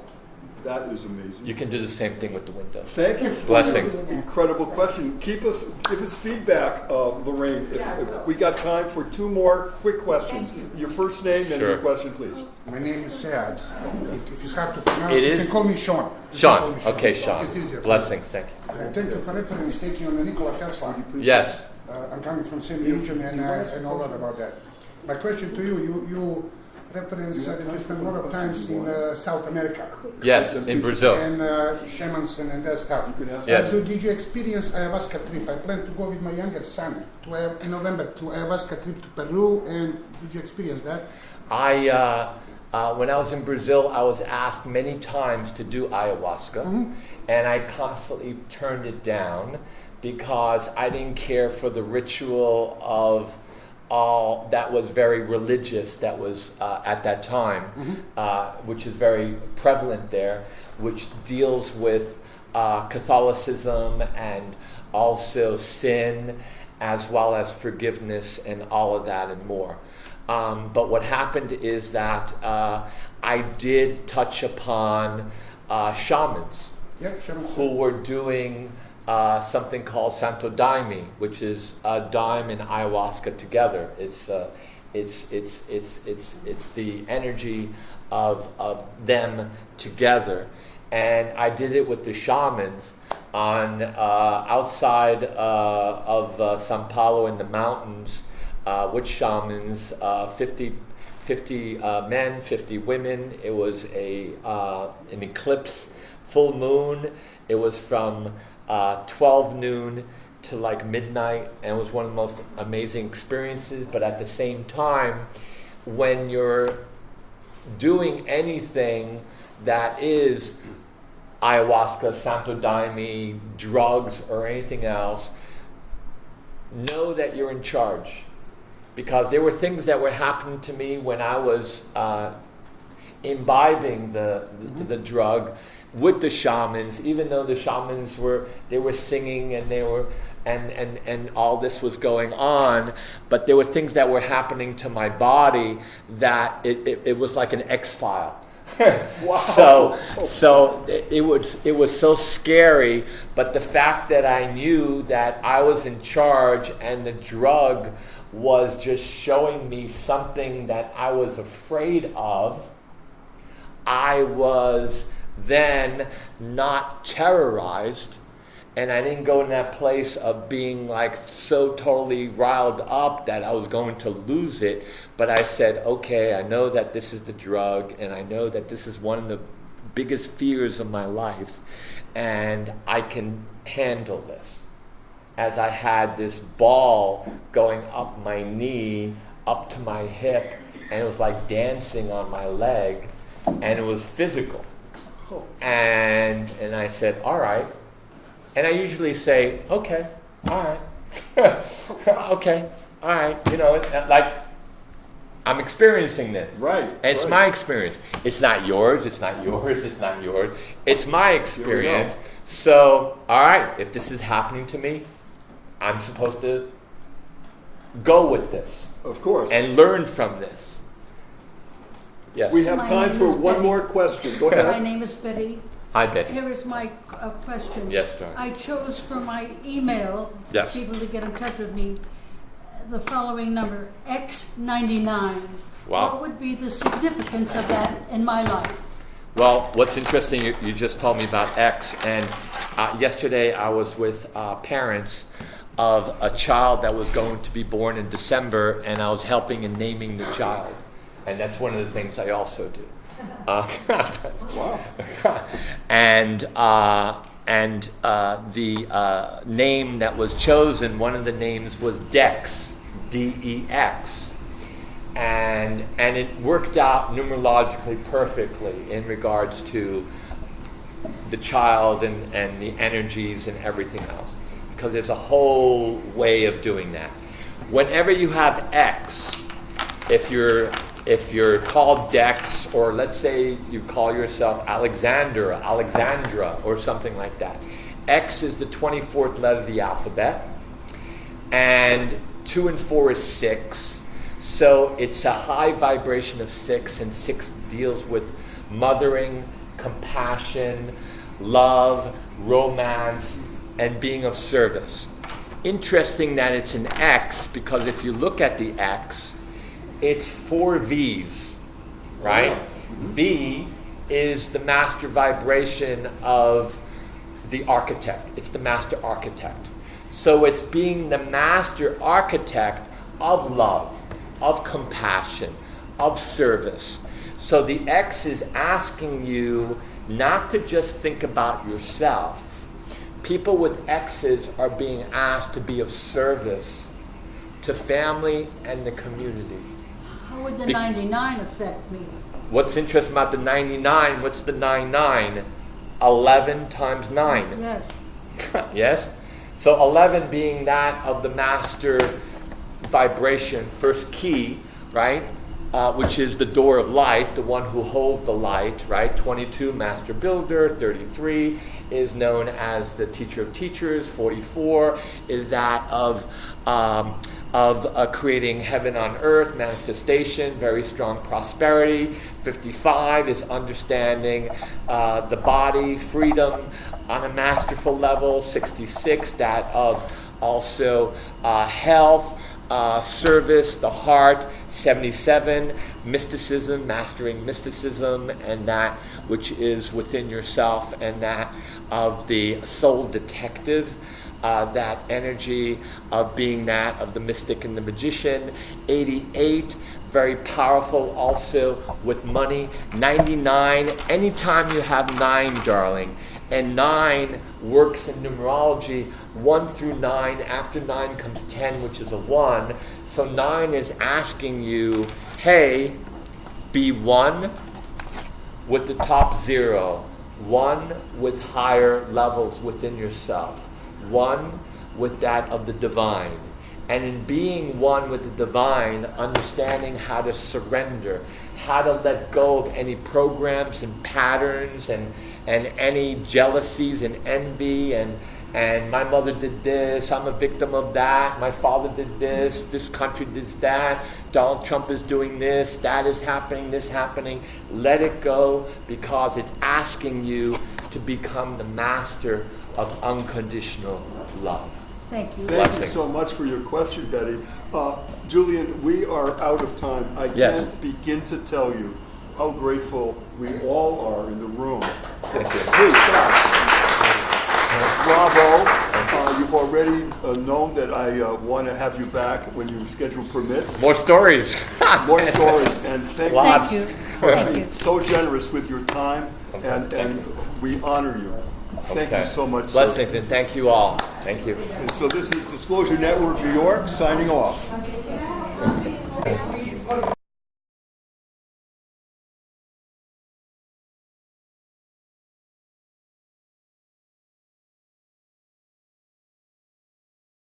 that is amazing.
You can do the same thing with the window.
Thank you for
Blessings.
this incredible question. Give us feedback, Lorraine. If we got time for 2 more quick questions. Your first name and your question, please.
My name is Saad. If it's hard to pronounce,
It
you
is?
can call me Sean. You can
Sean.
call me
Okay, Sean.
It's easier.
Blessings. Thank you.
Thank you for reference taking on the Nikola Tesla.
Yes.
I'm coming from St. Legion and I know a lot about that. My question to you, you reference that you spend a lot of times in South America.
Yes, in Brazil.
And shamans and that stuff.
Yes.
Did you experience ayahuasca trip? I plan to go with my younger son in November to ayahuasca trip to Peru, and did you experience that?
When I was in Brazil, I was asked many times to do ayahuasca, and I constantly turned it down because I didn't care for the ritual of all that was very religious that was at that time, which is very prevalent there, which deals with Catholicism and also sin, as well as forgiveness and all of that and more. But what happened is that I did touch upon shamans who were doing something called Santo Daime, which is daime and ayahuasca together. It's the energy of them together, and I did it with the shamans on outside of São Paulo in the mountains. With shamans, 50 men, 50 women. It was an eclipse, full moon. It was from 12 noon to like midnight, and it was one of the most amazing experiences. But at the same time, when you're doing anything that is ayahuasca, Santo Daime, drugs, or anything else, know that you're in charge. Because there were things that were happening to me when I was imbibing the drug with the shamans, even though the shamans were singing and they were and all this was going on, but there were things that were happening to my body that it was like an X-file.
Wow.
So it was so scary, but the fact that I knew that I was in charge and the drug was just showing me something that I was afraid of, I was then not terrorized, and I didn't go in that place of being like so totally riled up that I was going to lose it. But I said, okay, I know that this is the drug, and I know that this is one of the biggest fears of my life, and I can handle this. As I had this ball going up my knee, up to my hip, and it was like dancing on my leg, and it was physical. And I said, all right. And I usually say, okay, all right, okay, all right. You know, like I'm experiencing this.
Right.
And it's my experience. It's not yours, it's not yours, it's not yours. It's my experience. So, all right, if this is happening to me, I'm supposed to go with this.
Of course.
And learn from this. Yes.
We have
My
time
name
for
is
one
Betty.
more question. Go
My
ahead.
name is Betty.
Hi, Betty.
Here is my question.
Yes, sir.
I chose for my email,
Yes.
people to get in touch with me, the following number, X99.
Wow.
What would be the significance of that in my life?
Well, what's interesting, you just told me about X, and yesterday I was with parents of a child that was going to be born in December, and I was helping in naming the child. And that's one of the things I also do.
Wow.
And the name that was chosen, one of the names was Dex, D-E-X. And it worked out numerologically perfectly in regards to the child and the energies and everything else. Because there's a whole way of doing that. Whenever you have X, if you're called Dex, or let's say you call yourself Alexander, Alexandra, or something like that, X is the 24th letter of the alphabet, and 2 and 4 is 6. So it's a high vibration of 6, and 6 deals with mothering, compassion, love, romance, and being of service. Interesting that it's an X, because if you look at the X, it's 4 V's, right? V is the master vibration of the architect. It's the master architect. So it's being the master architect of love, of compassion, of service. So the X is asking you not to just think about yourself. People with X's are being asked to be of service to family and the community.
How would the 99 affect me?
What's interesting about the 99, what's the 99? 11 times 9.
Yes.
Yes? So 11 being that of the master vibration, first key, right? Which is the door of light, the one who holds the light, right? 22, master builder. 33 is known as the teacher of teachers. 44 is that of creating heaven on earth, manifestation, very strong prosperity. 55 is understanding the body, freedom on a masterful level. 66, that of also health, service, the heart. 77, mysticism, mastering mysticism, and that which is within yourself, and that of the soul detective. That energy of being that of the mystic and the magician. 88, very powerful also with money. 99, anytime you have 9, darling, and 9 works in numerology 1 through 9. After 9 comes 10, which is a 1. So 9 is asking you, hey, be 1 with the top 0, 1 with higher levels within yourself, 1 with that of the divine. And in being 1 with the divine, understanding how to surrender, how to let go of any programs and patterns and any jealousies and envy and my mother did this, I'm a victim of that, my father did this country did that, Donald Trump is doing this, that is happening, this happening. Let it go, because it's asking you to become the master of unconditional love.
Thank you.
Thank you so much for your question, Betty. Julian, we are out of time. I
Yes.
can't begin to tell you how grateful we all are in the room.
Thank you.
Please, guys. Bravo. You've already known that I want to have you back when your schedule permits.
More stories.
More stories. And thank
Lots.
you
Thank you.
for
Thank
being
you.
so generous with your time, and we honor you. Thank you so much, sir.
Blessings, and thank you all. Thank you.
And so this is Disclosure Network New York signing off.